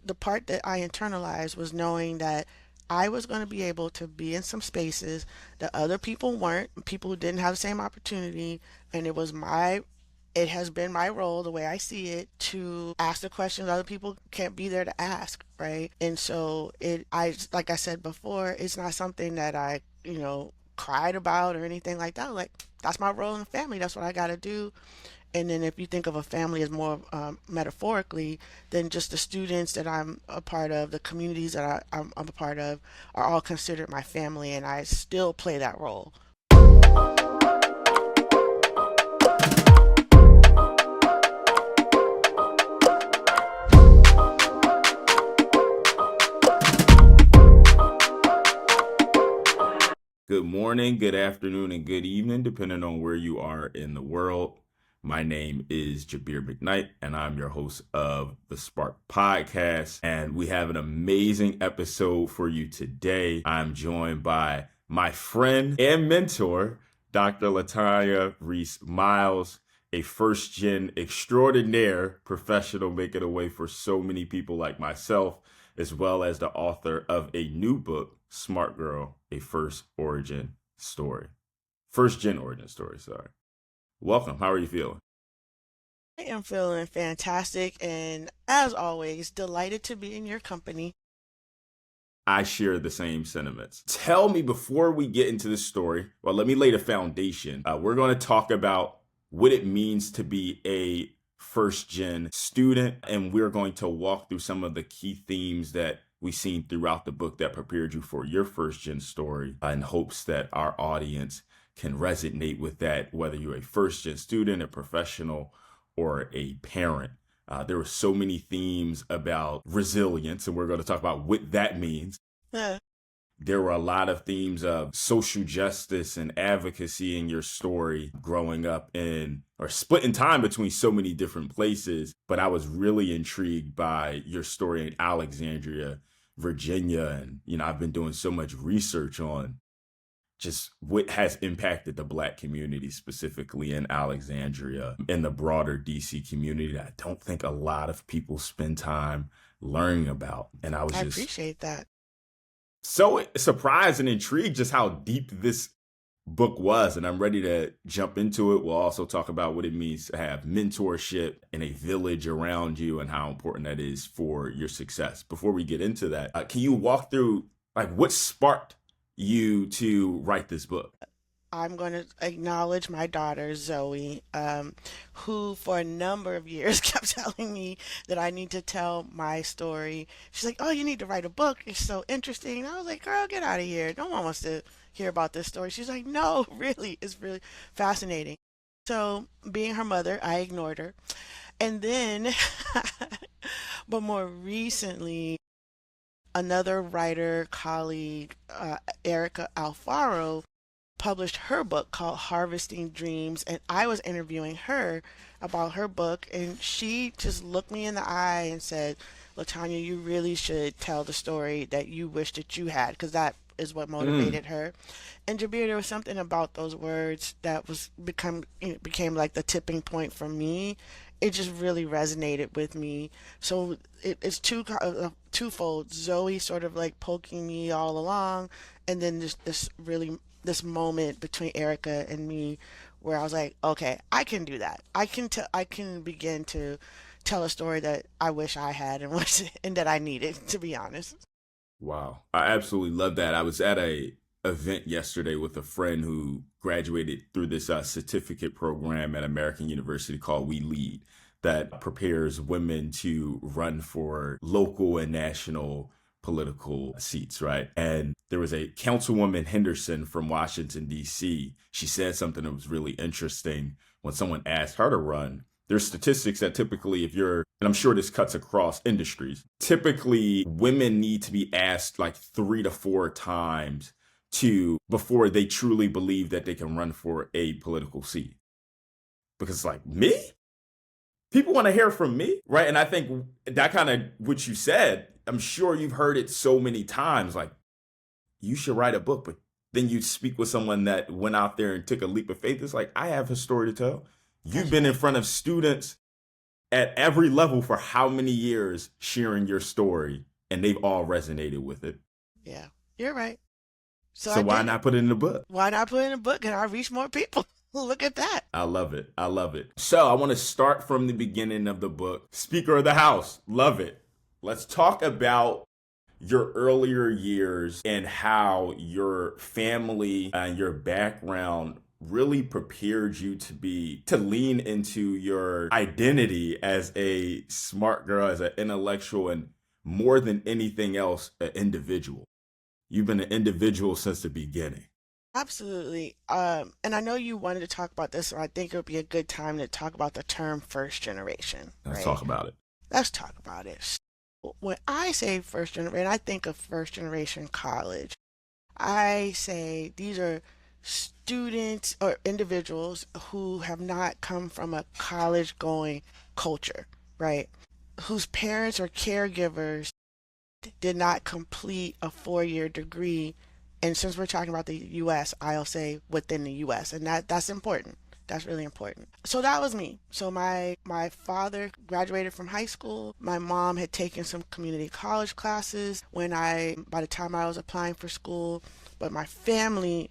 the part that I internalized was knowing that I was going to be able to be in some spaces that other people weren't, people who didn't have the same opportunity, and it has been my role, the way I see it, to ask the questions other people can't be there to ask, right? And so like I said before, it's not something that I cried about or anything like that. Like, that's my role in the family. That's what I got to do. And then if you think of a family as more metaphorically, then just the students that I'm a part of, the communities that I'm a part of, are all considered my family, and I still play that role. Good morning, good afternoon, and good evening, depending on where you are in the world. My name is Jabir McKnight, and I'm your host of the Spark Podcast. And we have an amazing episode for you today. I'm joined by my friend and mentor, Dr. La'Tonya Rease Miles, a first-gen extraordinaire professional making a way for so many people like myself, as well as the author of a new book, Smart Girl, a First Gen origin story. Sorry. Welcome. How are you feeling? I am feeling fantastic, and as always, delighted to be in your company. I share the same sentiments. Tell me, before we get into this story, well, let me lay the foundation. We're going to talk about what it means to be a first gen student, and we're going to walk through some of the key themes that we've seen throughout the book that prepared you for your first gen story, in hopes that our audience can resonate with that, whether you're a first gen student, a professional, or a parent. There were so many themes about resilience, and we're going to talk about what that means. Yeah. There were a lot of themes of social justice and advocacy in your story, growing up in or splitting time between so many different places. But I was really intrigued by your story in Alexandria, Virginia. And, I've been doing so much research on just what has impacted the Black community, specifically in Alexandria and the broader DC community, that I don't think a lot of people spend time learning about. And I was I just appreciate that. so surprised and intrigued just how deep this book was. And I'm ready to jump into it. We'll also talk about what it means to have mentorship and a village around you and how important that is for your success. Before we get into that, can you walk through what sparked you to write this book? I'm going to acknowledge my daughter, Zoe, who for a number of years kept telling me that I need to tell my story. She's like, "Oh, you need to write a book. It's so interesting." I was like, "Girl, get out of here. No one wants to hear about this story." She's like, "No, really, it's really fascinating." So, being her mother, I ignored her. And then, but more recently, another writer colleague, Erica Alfaro, published her book called Harvesting Dreams, and I was interviewing her about her book, and she just looked me in the eye and said, "La'Tonya, you really should tell the story that you wish that you had," because that is what Mm, motivated her. And Jabir, there was something about those words that became like the tipping point for me. It just really resonated with me. So it's twofold. Zoe sort of like poking me all along, and then this moment between Erica and me where I was like, okay, I can do that. I can begin to tell a story that I wish I had and wish and that I needed, to be honest. wow. I absolutely love that. I was at a event yesterday with a friend who graduated through this certificate program at American University called We Lead, that prepares women to run for local and national political seats, right? And there was a Councilwoman Henderson from Washington, D.C. She said something that was really interesting when someone asked her to run. There's statistics that typically, if you're, and I'm sure this cuts across industries, typically women need to be asked like 3 to 4 times to before they truly believe that they can run for a political seat. Because it's like, me? People want to hear from me, right? And I think that kind of what you said, I'm sure you've heard it so many times, like, you should write a book, but then you speak with someone that went out there and took a leap of faith. It's like, I have a story to tell. You've That's been in right. front of students at every level for how many years sharing your story, and they've all resonated with it. Yeah, you're right. So So I why did it. not put it in the book? Why not put it in a book and I reach more people? Look at that. I love it. I love it. So I want to start from the beginning of the book. Speaker of the House. Love it. Let's talk about your earlier years and how your family and your background really prepared you to lean into your identity as a smart girl, as an intellectual, and more than anything else, an individual. You've been an individual since the beginning. Absolutely. And I know you wanted to talk about this, so I think it would be a good time to talk about the term first generation, Let's right? talk about it. Let's talk about it. So when I say first generation, I think of first generation college. I say these are students or individuals who have not come from a college going culture, right? Whose parents or caregivers did not complete a 4-year degree. And since we're talking about the US, I'll say within the US. And that's important. That's really important. So that was me. So my father graduated from high school. My mom had taken some community college classes by the time I was applying for school. But my family,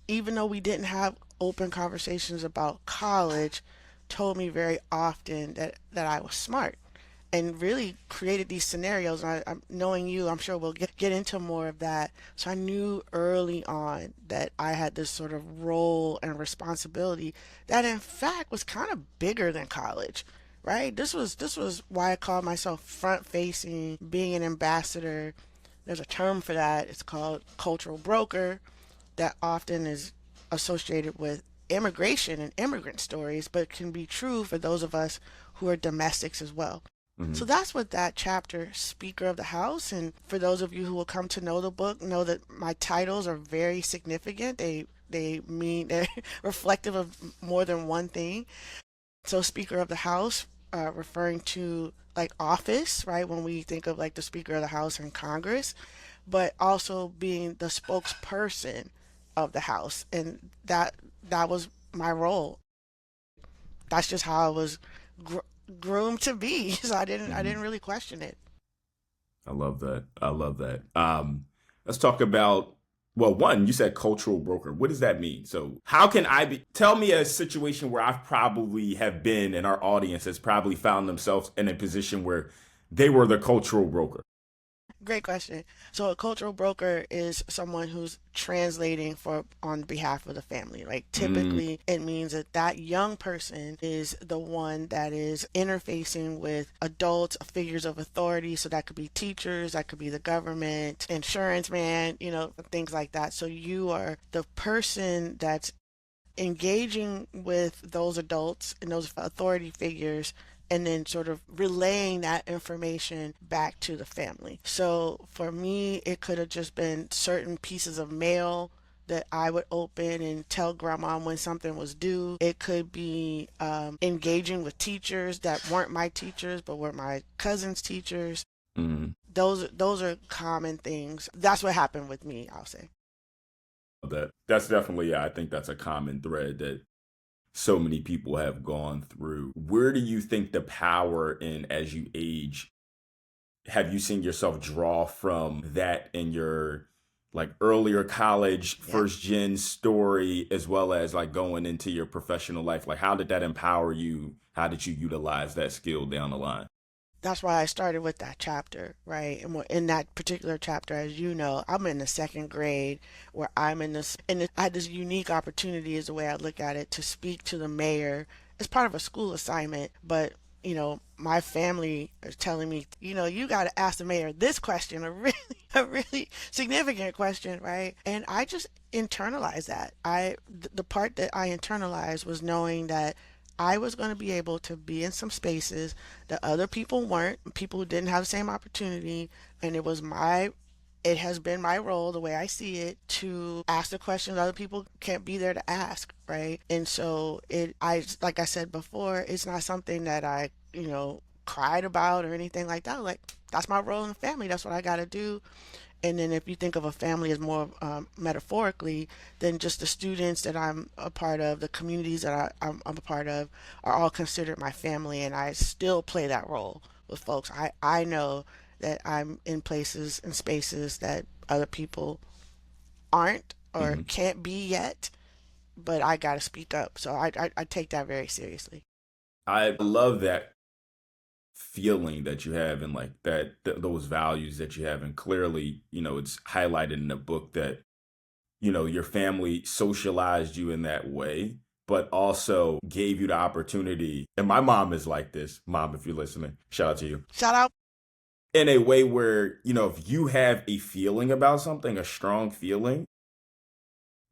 even though we didn't have open conversations about college, told me very often that I was smart and really created these scenarios. And knowing you, I'm sure we'll get into more of that. So I knew early on that I had this sort of role and responsibility that in fact was kind of bigger than college, right? This was why I called myself front facing, being an ambassador. There's a term for that. It's called cultural broker, that often is associated with immigration and immigrant stories, but can be true for those of us who are domestics as well. Mm-hmm. So that's what that chapter, Speaker of the House, and for those of you who will come to know the book, know that my titles are very significant. They mean they're reflective of more than one thing. So Speaker of the House, referring to like office, right? When we think of like the Speaker of the House in Congress, but also being the spokesperson of the House, and that was my role. That's just how I was gr- groomed to be. So I Mm-hmm. didn't really question it. I love that. I love that. Let's talk about, well, one, you said cultural broker. What does that mean? So how can I be, tell me a situation where I've probably have been and our audience has probably found themselves in a position where they were the cultural broker. Great question. So a cultural broker is someone who's translating for on behalf of the family. Like Mm, typically it means that that young person is the one that is interfacing with adults, figures of authority. So that could be teachers, that could be the government, insurance man, things like that. So you are the person that's engaging with those adults and those authority figures and then sort of relaying that information back to the family. So for me, it could have just been certain pieces of mail that I would open and tell grandma when something was due. It could be engaging with teachers that weren't my teachers but were my cousin's teachers. mm. Those are common things. That's what happened with me, I'll say. That's definitely, yeah, I think that's a common thread that so many people have gone through. Where do you think the power in as you age, have you seen yourself draw from that in your like earlier college Yeah. first gen story as well as like going into your professional life? Like how did that empower you? How did you utilize that skill down the line? That's why I started with that chapter, right? And in that particular chapter, as you know, I'm in the second grade where I'm in this, and I had this unique opportunity, is the way I look at it, to speak to the mayor as part of a school assignment. But, my family is telling me, you got to ask the mayor this question, a really significant question, right? And I just internalized that. The part that I internalized was knowing that I was going to be able to be in some spaces that other people weren't, people who didn't have the same opportunity, and it has been my role, the way I see it, to ask the questions other people can't be there to ask, right? And so like I said before, it's not something that I cried about or anything like that. Like, that's my role in the family. That's what I got to do. And then if you think of a family as more metaphorically, then just the students that I'm a part of, the communities that I'm a part of, are all considered my family, and I still play that role with folks. I know that I'm in places and spaces that other people aren't or Hmm. can't be yet, but I got to speak up. So I take that very seriously. I love that feeling that you have and like those values that you have, and clearly, it's highlighted in the book that your family socialized you in that way, but also gave you the opportunity. And my mom is like this. Mom, if you're listening, shout out to you. Shout out. In a way where, if you have a feeling about something, a strong feeling,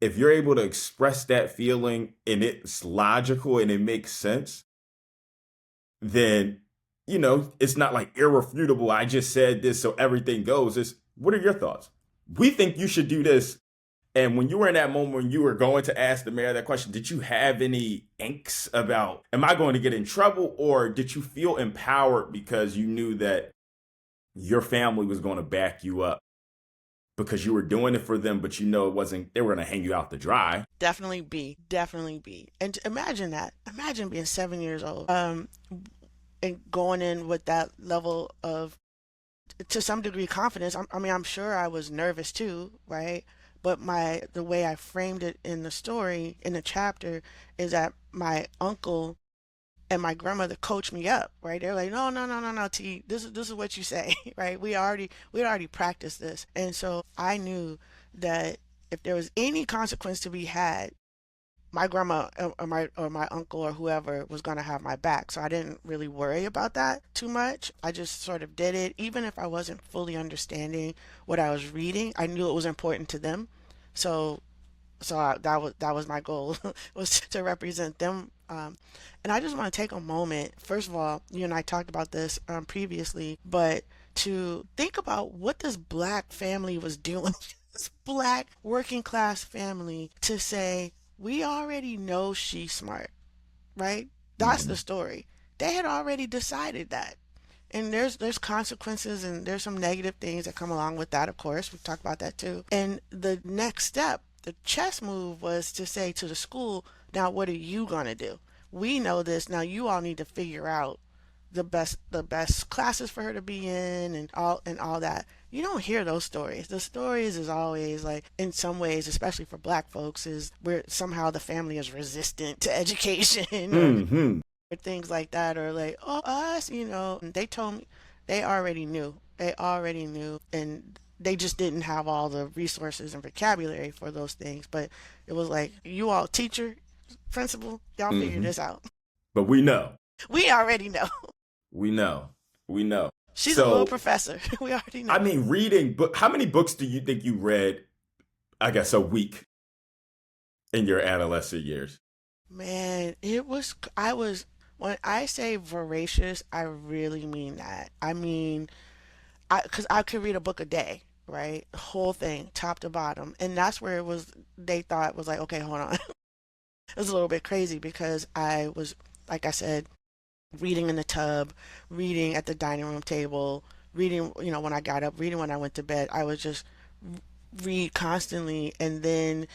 if you're able to express that feeling and it's logical and it makes sense, then, it's not like irrefutable. I just said this, so everything goes. It's, what are your thoughts? We think you should do this. And when you were in that moment when you were going to ask the mayor that question, did you have any angst about, am I going to get in trouble? Or did you feel empowered because you knew that your family was going to back you up because you were doing it for them, but it wasn't, they were going to hang you out to dry? Definitely B. Definitely B. And imagine that. Imagine being 7 years old, and going in with that level of, to some degree, confidence. I mean, I'm sure I was nervous too, right? But the way I framed it in the story, in the chapter, is that my uncle and my grandmother coached me up, right? They're like, no, no, no, no, no, T, this is what you say, right? We already practiced this. And so I knew that if there was any consequence to be had, my grandma or my uncle or whoever was going to have my back. So I didn't really worry about that too much. I just sort of did it. Even if I wasn't fully understanding what I was reading, I knew it was important to them. So that was my goal, was to represent them. And I just want to take a moment. First of all, you and I talked about this previously, but to think about what this black family was doing, this black working class family, to say, we already know she's smart, right? That's the Mm-hmm. story. They had already decided that. And there's consequences, and there's some negative things that come along with that, of course. We've talked about that too. And the next step, the chess move, was to say to the school, now what are you gonna do? We know this. Now you all need to figure out the best classes for her to be in, and all that. You don't hear those stories. The stories is always like, in some ways, especially for black folks, is where somehow the family is resistant to education, or Mm-hmm. things like that, or like, oh, us, they told me they already knew. They already knew, and they just didn't have all the resources and vocabulary for those things. But it was like, you all, teacher, principal, y'all figure Mm-hmm. this out. But we know. We already know. We know. We know. She's a little So, professor. We already I know. mean, reading book. How many books do you think you read? I guess a week in your adolescent years. Man, when I say voracious, I really mean that. I mean, because I could read a book a day, right? The whole thing, top to bottom. And that's where it was, they thought it was like, okay, hold on. It was a little bit crazy because I was, like I said, reading in the tub, reading at the dining room table, reading, when I got up, reading when I went to bed. I would just read constantly, and then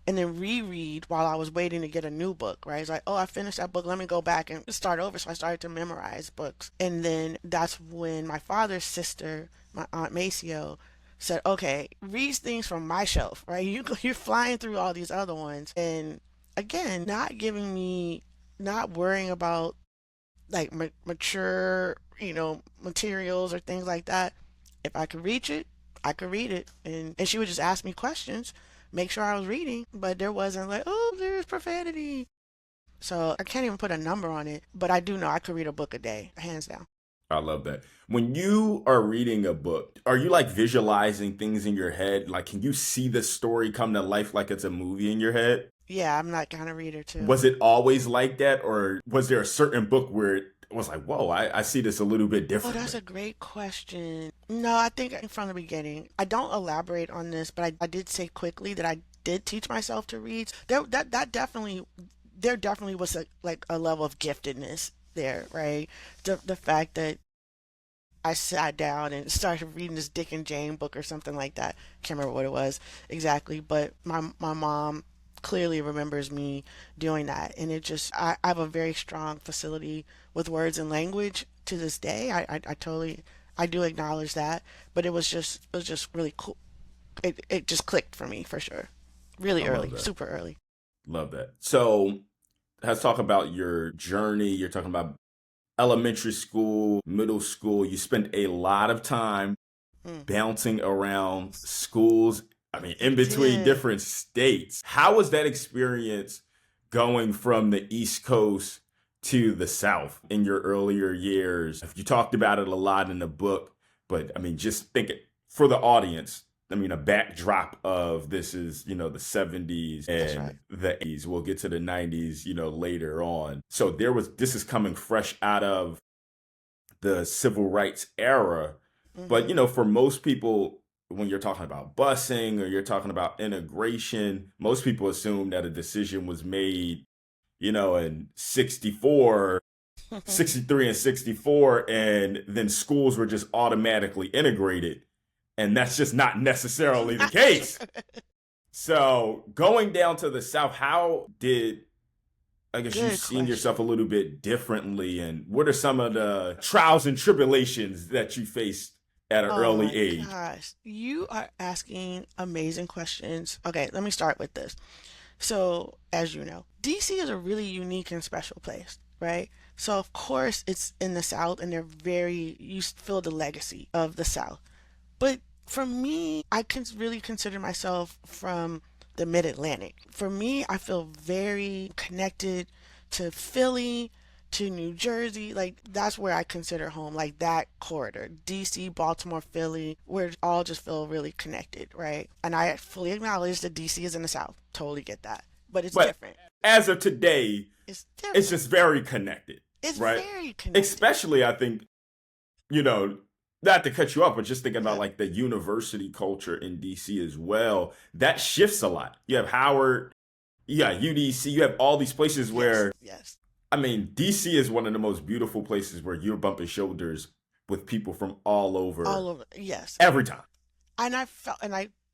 reread while I was waiting to get a new book, right? It's like, oh, I finished that book. Let me go back and start over. So I started to memorize books. And then that's when my father's sister, my Aunt Maceo, said, okay, read things from my shelf, right? You're flying through all these other ones. And again, not worrying about like mature, materials or things like that. If I could reach it, I could read it. And she would just ask me questions, make sure I was reading, but there wasn't like, oh, there's profanity. So I can't even put a number on it, but I do know I could read a book a day, hands down. I love that. When you are reading a book, are you like visualizing things in your head? Like, can you see the story come to life like it's a movie in your head? Yeah, I'm that kind of reader too. Was it always like that? Or was there a certain book where it was like, whoa, I see this a little bit Oh, that's differently? a great question. No, I think from the beginning. I don't elaborate on this, but I did say quickly that I did teach myself to read. There definitely was like a level of giftedness there, right? The fact that I sat down and started reading this Dick and Jane book or something like that. Can't remember what it was exactly, but my mom clearly remembers me doing that, and it just I have a very strong facility with words and language to this day. I totally I do acknowledge that, but it was just really cool. It just clicked for me for sure. I Really love early, that. super early. Love that. So let's talk about your journey. You're talking about elementary school, middle school. You spent a lot of time Mm, bouncing around schools. I mean, I in between did. different states. How was that experience going from the East Coast to the South in your earlier years? You talked about it a lot in the book, but I mean, just think it for the audience. I mean, a backdrop of this is, the 70s That's right. and the 80s. We'll get to the 90s, later on. So this is coming fresh out of the civil rights era. But, Hmm. for most people, when you're talking about busing or you're talking about integration, most people assume that a decision was made, in 64, 63 and 64, and then schools were just automatically integrated. And that's just not necessarily the Not case. true. So going down to the South, how did I guess you Good seen yourself a question. little bit differently, and what are some of the trials and tribulations that you faced at an Oh early my age? gosh. You are asking amazing questions. Okay, let me start with this. So, as you know, DC is a really unique and special place, right? So, of course, it's in the South and you feel the legacy of the South. But for me, I can really consider myself from the mid Atlantic. For me, I feel very connected to Philly, to New Jersey. Like, that's where I consider home, like that corridor. DC, Baltimore, Philly, where it all just feel really connected, right? And I fully acknowledge that DC is in the South. Totally get that. But it's But different. as of today, It's it's different. just very connected, It's right? very connected. Especially, I think, you know, not to cut you off, but just thinking about Uh-huh. like the university culture in DC as well. That shifts a lot. You have Howard, you got UDC, you have all these places Yes, where, yes. I mean, DC is one of the most beautiful places where you're bumping shoulders with people from all All over over. Yes. every time. And I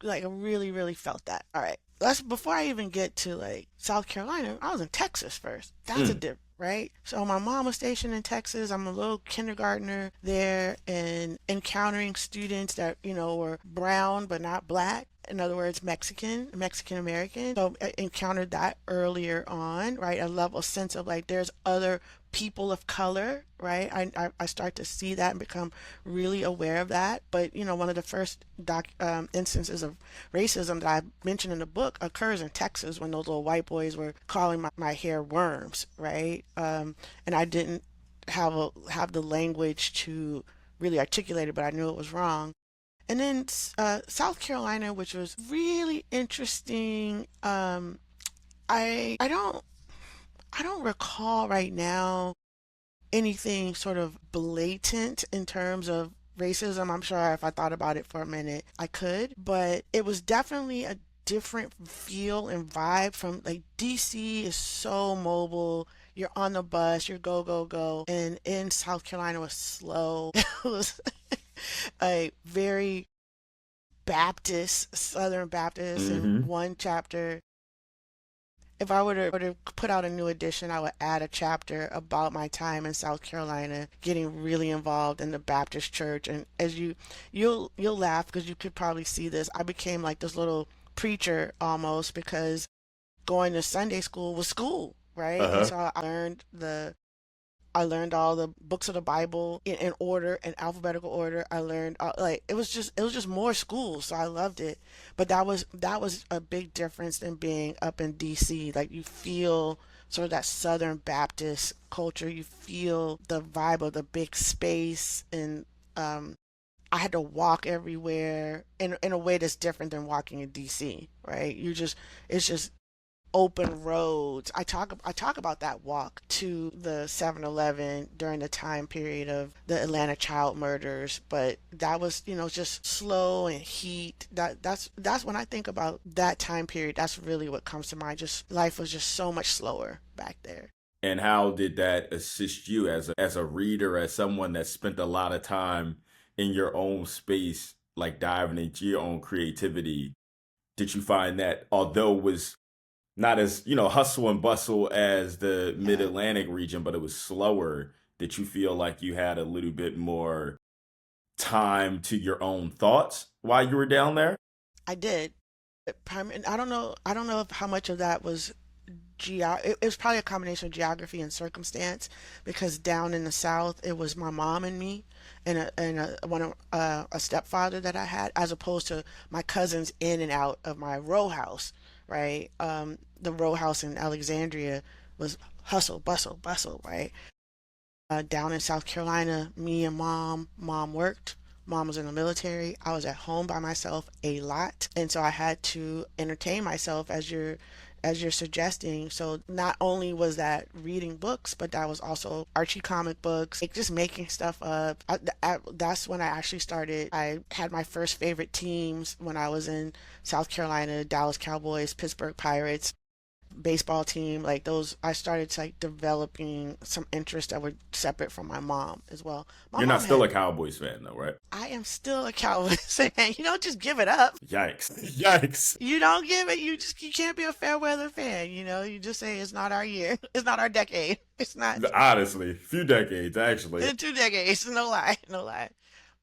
like really really felt that. All right, let's before I even get to like South Carolina, I was in Texas first. That's a Mm. dip, right? So my mom was stationed in Texas. I'm a little kindergartner there, and encountering students that were brown but not black. In other words, Mexican American. So I encountered that earlier on, right? A level sense of like there's other people of color, right? I start to see that and become really aware of that. But one of the first instances of racism that I mentioned in the book occurs in Texas when those little white boys were calling my hair worms, right? And I didn't have the language to really articulate it, but I knew it was wrong. And then South Carolina, which was really interesting. I don't recall right now anything sort of blatant in terms of racism. I'm sure if I thought about it for a minute, I could, but it was definitely a different feel and vibe from like DC is so mobile. You're on the bus, you're go, go, go. And in South Carolina was slow. It was a very Baptist, Southern Baptist in Hmm. one chapter. If I were to put out a new edition, I would add a chapter about my time in South Carolina, getting really involved in the Baptist church. And as you'll laugh because you could probably see this. I became like this little preacher almost because going to Sunday school was school, right? And Uh-huh. so I learned all the books of the Bible in order, in alphabetical order. I learned like it was just more school, so I loved it. But that was a big difference than being up in DC. Like you feel sort of that Southern Baptist culture. You feel the vibe of the big space, and I had to walk everywhere in a way that's different than walking in DC, right? It's just open roads. I talk about that walk to the 7-Eleven during the time period of the Atlanta child murders, but that was, just slow and heat. That's when I think about that time period, that's really what comes to mind. Just life was just so much slower back there. And how did that assist you as a reader, as someone that spent a lot of time in your own space, like diving into your own creativity? Did you find that although it was not as, hustle and bustle as the Yeah, mid-Atlantic region, but it was slower, did you feel like you had a little bit more time to your own thoughts while you were down there? I did. I don't know if how much of that was it was probably a combination of geography and circumstance because down in the south it was my mom and me and a stepfather that I had as opposed to my cousins in and out of my row house, right? The row house in Alexandria was hustle bustle bustle, right? Down in South Carolina, me and mom worked. Mom was in the military. I was at home by myself a lot, and so I had to entertain myself as you're suggesting. So not only was that reading books, but that was also Archie comic books, like just making stuff up. That's when I actually started. I had my first favorite teams when I was in South Carolina: Dallas Cowboys, Pittsburgh Pirates, baseball team. Like those, I started like developing some interests that were separate from my mom as well. My You're not mom still had a Cowboys fan though, right? I am still a Cowboys fan. You don't just give it up. Yikes. Yikes. You don't give it. You can't be a fair weather fan. You just say it's not our year. It's not our decade. It's not Honestly, few decades actually. in 2 decades. No lie, no lie.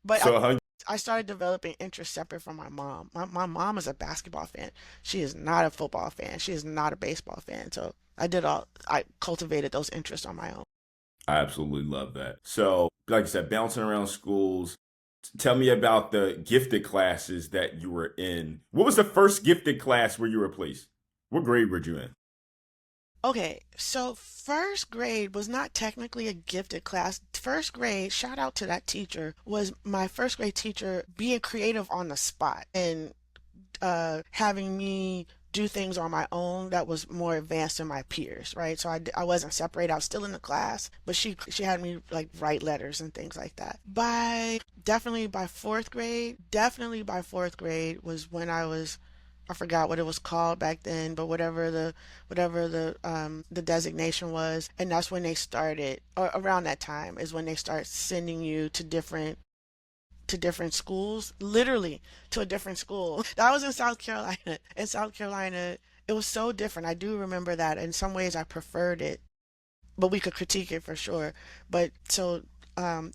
But So how I started developing interests separate from my mom. My mom is a basketball fan. She is not a football fan. She is not a baseball fan. So I cultivated those interests on my own. I absolutely love that. So, like I said, bouncing around schools. Tell me about the gifted classes that you were in. What was the first gifted class where you were placed? What grade were you in? Okay, so first grade was not technically a gifted class. First grade, shout out to that teacher, was my first grade teacher being creative on the spot and having me do things on my own that was more advanced than my peers, right? So I wasn't separated. I was still in the class, but she had me like write letters and things like that. Definitely by fourth grade was when I forgot what it was called back then, but whatever the designation was, and that's when they started, or around that time is when they start sending you to different schools, literally to a different school. That was in South Carolina. In South Carolina, it was so different. I do remember that. In some ways, I preferred it, but we could critique it for sure. But so,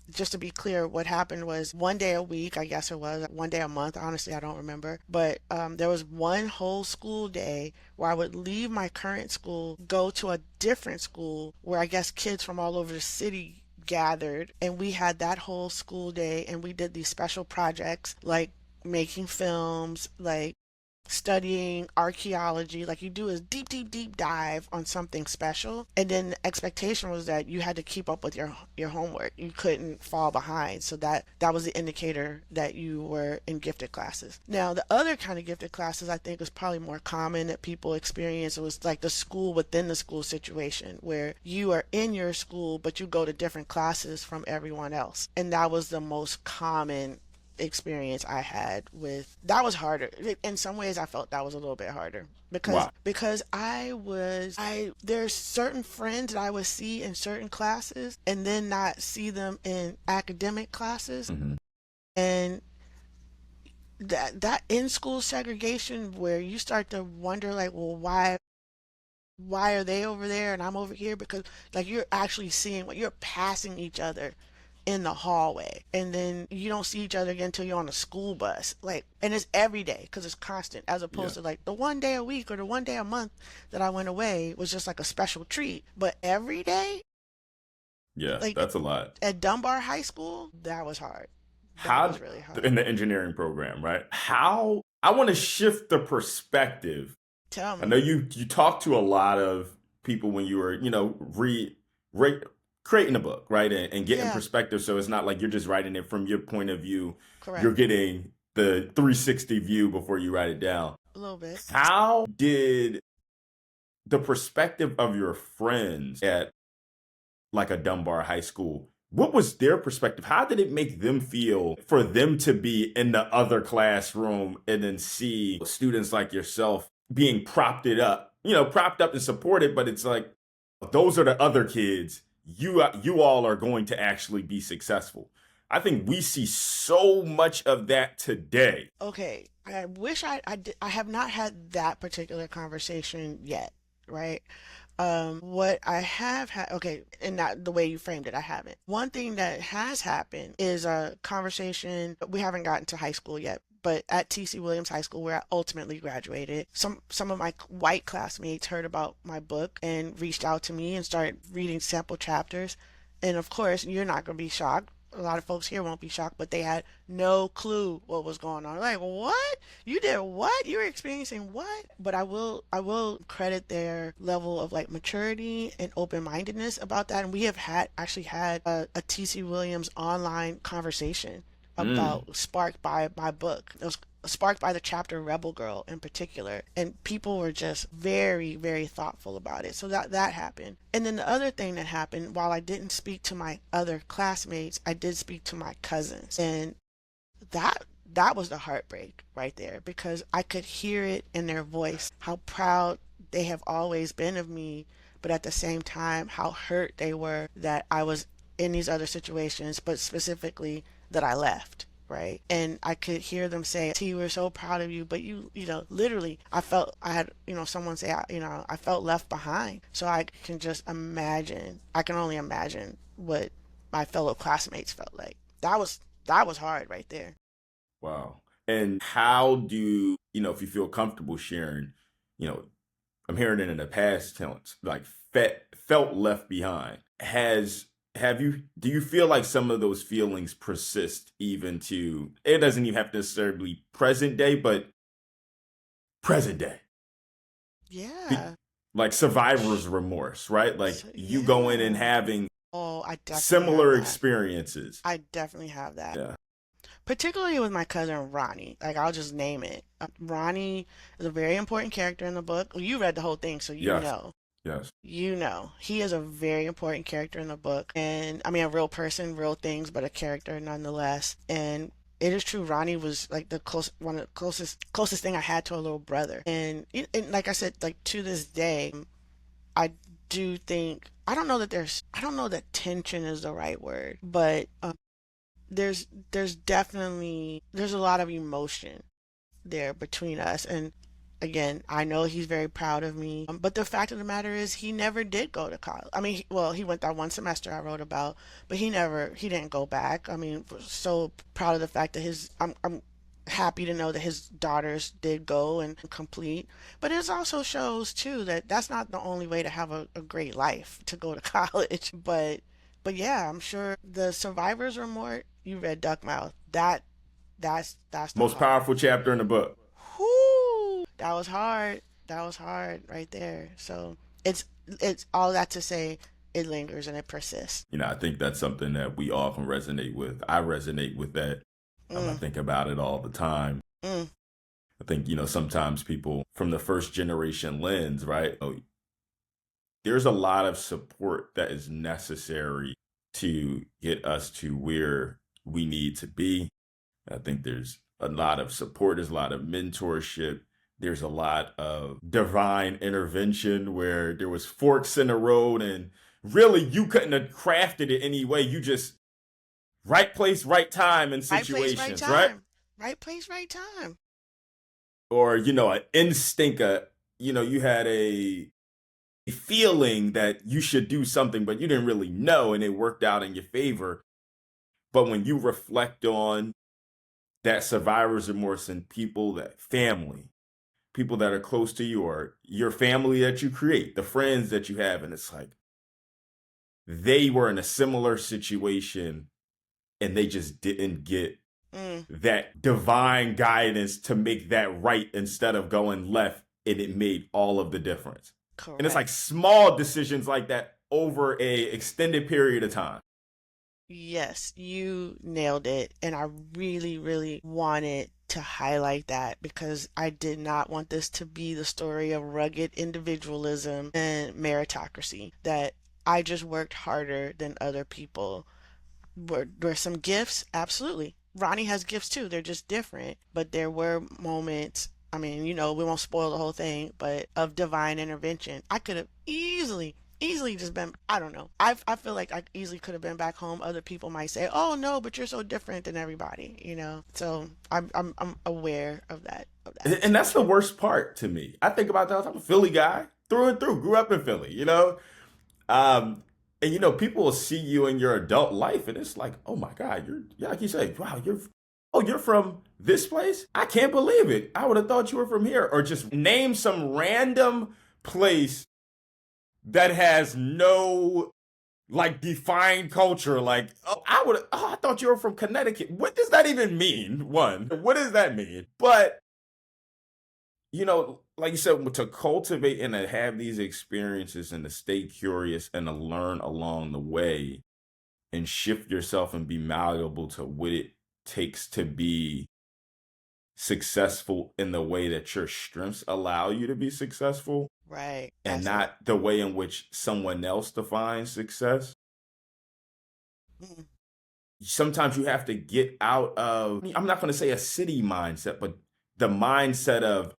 just to be clear, what happened was one day a week, I guess it was one day a month. Honestly, I don't remember. But there was one whole school day where I would leave my current school, go to a different school where I guess kids from all over the city gathered, and we had that whole school day, and we did these special projects like making films, like studying archaeology. Like you do a deep dive on something special, and then the expectation was that you had to keep up with your homework. You couldn't fall behind, so that was the indicator that you were in gifted classes. Now the other kind of gifted classes I think is probably more common that people experience. It was like the school within the school situation where you are in your school but you go to different classes from everyone else, and that was the most common experience I had with that. Was harder in some ways. I felt that was a little bit harder Wow. because I there's certain friends that I would see in certain classes and then not see them in academic classes, Hmm. and that in school segregation where you start to wonder like, well, why are they over there and I'm over here? Because like you're actually seeing what you're passing each other in the hallway, and then you don't see each other again until you're on a school bus, like, and it's every day because it's constant, as Yeah. opposed to like the one day a week or the one day a month that I went away was just like a special treat. But every day, Yeah. like That's a lot. at Dunbar High School, that was hard. That How was really hard. in the engineering program, right? How I want to shift the perspective. Tell I know me. you talk to a lot of people when you were, re creating a book, right? And getting Yeah, perspective. So it's not like you're just writing it from your point of view. You're correct. getting the 360 view before you write it down. A little bit. How did the perspective of your friends at like a Dunbar High School, what was their perspective? How did it make them feel for them to be in the other classroom and then see students like yourself being propped up and supported, but it's like those are the other kids. You all are going to actually be successful. I think we see so much of that today. Okay, I wish I have not had that particular conversation yet, right? What I have had, okay, and not the way you framed it, I haven't. One thing that has happened is a conversation. We haven't gotten to high school yet, but at TC Williams High School, where I ultimately graduated, some of my white classmates heard about my book and reached out to me and started reading sample chapters. And of course, you're not going to be shocked. A lot of folks here won't be shocked, but they had no clue what was going on. Like, what? You did what? You were experiencing what? But I will credit their level of like maturity and open-mindedness about that. And we have actually had a TC Williams online conversation Mm. about sparked by my book. It was sparked by the chapter Rebel Girl in particular, and people were just very, very thoughtful about it. So that happened. And then the other thing that happened, while I didn't speak to my other classmates, I did speak to my cousins, and that was the heartbreak right there, because I could hear it in their voice how proud they have always been of me, but at the same time how hurt they were that I was in these other situations, but specifically that I left, right? And I could hear them say, T, we're so proud of you, but literally, I had, someone say, I felt left behind. So I can only imagine what my fellow classmates felt like. That was hard right there. Wow. And how do if you feel comfortable sharing, you know, I'm hearing it in the past tense, like felt left behind. Do you feel like some of those feelings persist even to, it doesn't even have to necessarily be present day, but present day? Be, Yeah. like survivor's remorse, right? Like So, you going and yeah. having Oh, I definitely have similar that. experiences. I definitely have that. Yeah. Particularly with my cousin Ronnie. Like, I'll just name it. Ronnie is a very important character in the book. Well, you read the whole thing, so you Yes. know. Yes. You know. He is a very important character in the book. And I mean, a real person, real things, but a character nonetheless. And it is true, Ronnie was like one of the closest thing I had to a little brother. And like I said, like to this day, I do think, I don't know that tension is the right word, but there's definitely there's a lot of emotion there between us. And again, I know he's very proud of me, but the fact of the matter is he never did go to college. I mean, he went that one semester I wrote about, but he didn't go back. I mean, so proud of the fact that I'm happy to know that his daughters did go and complete. But it also shows too that that's not the only way to have a great life, to go to college. But yeah, I'm sure the survivor's remorse. You read Duckmouth. That's the Most hard. powerful chapter in the book. Whoo! That was hard. That was hard right there. So it's all that to say, it lingers and it persists. I think that's something that we all can resonate with. I resonate with that. I Mm, think about it all the time. mm. I think, sometimes people from the first generation lens, right? There's a lot of support that is necessary to get us to where we need to be. I think there's a lot of support, there's a lot of mentorship, there's a lot of divine intervention where there was forks in the road and really you couldn't have crafted it any way. You just right place, right time in Right place, right situations, right? time. Right place, right time. Or, an instinct, you had a feeling that you should do something, but you didn't really know and it worked out in your favor. But when you reflect on that survivor's remorse and people that are close to you or your family that you create, the friends that you have, and it's like they were in a similar situation and they just didn't get Mm, that divine guidance to make that right instead of going left, and it made all of the difference. And it's like correct. small decisions like that over a extended period of time. Yes, you nailed it. And I really, really wanted to highlight that because I did not want this to be the story of rugged individualism and meritocracy, that I just worked harder than other people. Were some gifts? Absolutely. Ronnie has gifts too. They're just different. But there were moments, I mean, we won't spoil the whole thing, but of divine intervention. I could have easily easily just been, I don't know. I feel like I easily could have been back home. Other people might say, "Oh no, but you're so different than everybody," you know. So I'm aware of that And that's the situation. worst part to me. I think about that. I'm a Philly guy through and through. Grew up in Philly, you know. Um, and you know, people will see you in your adult life, and it's like, oh my God, you're yeah, like you say, wow, you're from this place? I can't believe it. I would have thought you were from here. Or just name some random place that has no like defined culture. Like, oh, I thought you were from Connecticut. What does that even mean? One, what does that mean? But you know, like you said, to cultivate and to have these experiences and to stay curious and to learn along the way and shift yourself and be malleable to what it takes to be successful in the way that your strengths allow you to be successful Right. and Absolutely. not the way in which someone else defines success. Mm. Sometimes you have to get out of, I'm not going to say a city mindset, but the mindset of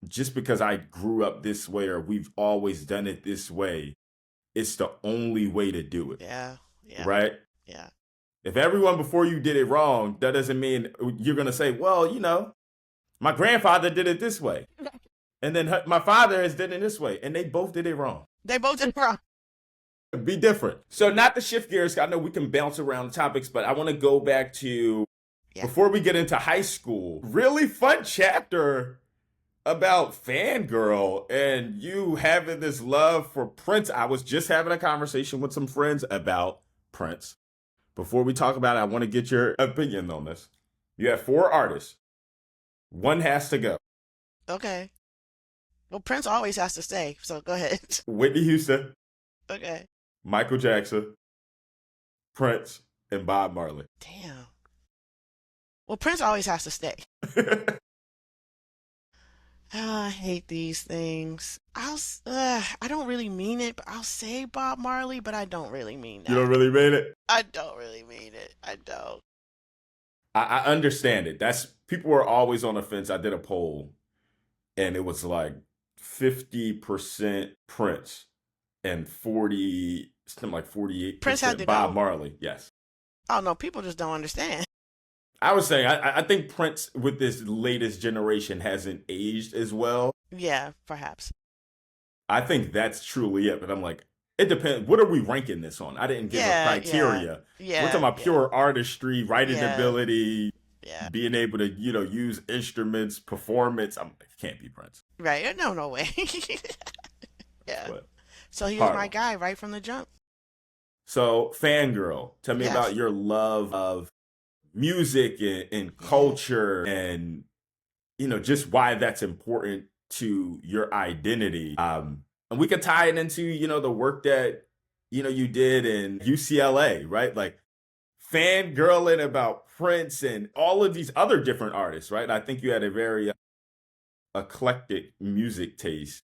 just because I grew up this way or we've always done it this way, it's the only way to do it, Yeah. Yeah. right? Yeah. If everyone before you did it wrong, that doesn't mean you're going to say, well, you know, my grandfather did it this way. And then my father has done it this way. And they both did it wrong. They both did wrong. Be different. So, not to shift gears, I know we can bounce around topics, but I want to go back to Yeah. before we get into high school. Really fun chapter about Fangirl and you having this love for Prince. I was just having a conversation with some friends about Prince. Before we talk about it, I want to get your opinion on this. You have 4 artists. One has to go. Okay. Well, Prince always has to stay, so go ahead. Whitney Houston, Okay. Michael Jackson, Prince, and Bob Marley. Damn. Well, Prince always has to stay. Ah, I hate these things. I don't really mean it, but I'll say Bob Marley, but I don't really mean You don't that. really mean it? I don't really mean it. I don't. I understand it. That's people were always on the fence. I did a poll and it was like 50% Prince and 40, something like Prince had 48% to Bob go. Marley. Yes. Oh no, people just don't understand. I was saying, I think Prince with this latest generation hasn't aged as well. Yeah, perhaps. I think that's truly it. But I'm like, it depends. What are we ranking this on? I didn't give a Yeah, yeah, criteria. We're talking yeah, about yeah, pure artistry, writing yeah, ability, yeah. being able to, you know, use instruments, performance. It can't be Prince. Right? No, no way. Yeah. But So he was hard my one. guy right from the jump. So, Fangirl, tell me about Yes. your love of music and Yeah. culture and, you know, just why that's important to your identity. And we could tie it into, you know, the work that, you know, you did in UCLA, right? Like fangirling about Prince and all of these other different artists, right? I think you had a very eclectic music taste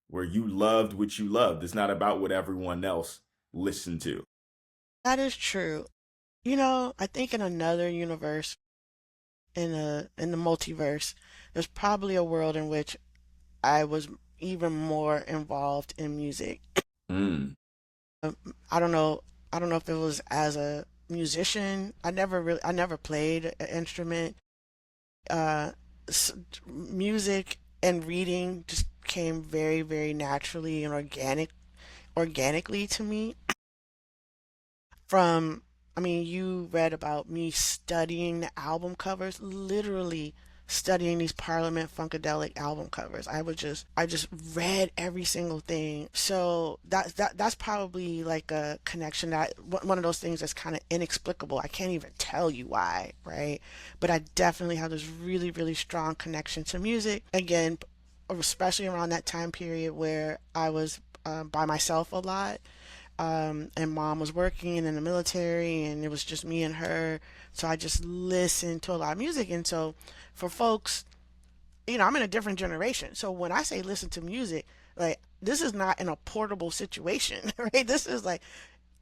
where you loved what you loved. It's not about what everyone else listened to. That is true. You know, I think in another universe, in the multiverse, there's probably a world in which I was even more involved in music. Mm. Um, I don't know. I don't know if it was as a musician. I never played an instrument. Uh, s- Music and reading just came very, very naturally and organically to me. From, I mean, you read about me studying the album covers, literally studying these Parliament Funkadelic album covers. I just read every single thing. So that's probably like a connection that one of those things that's kind of inexplicable. I can't even tell you why, right? But I definitely have this really, really strong connection to music. Again, especially around that time period where I was by myself a lot, and mom was working in the military and it was just me and her, so I just listened to a lot of music. And so for folks, you know, I'm in a different generation, so when I say listen to music, like, this is not in a portable situation. Right, this is like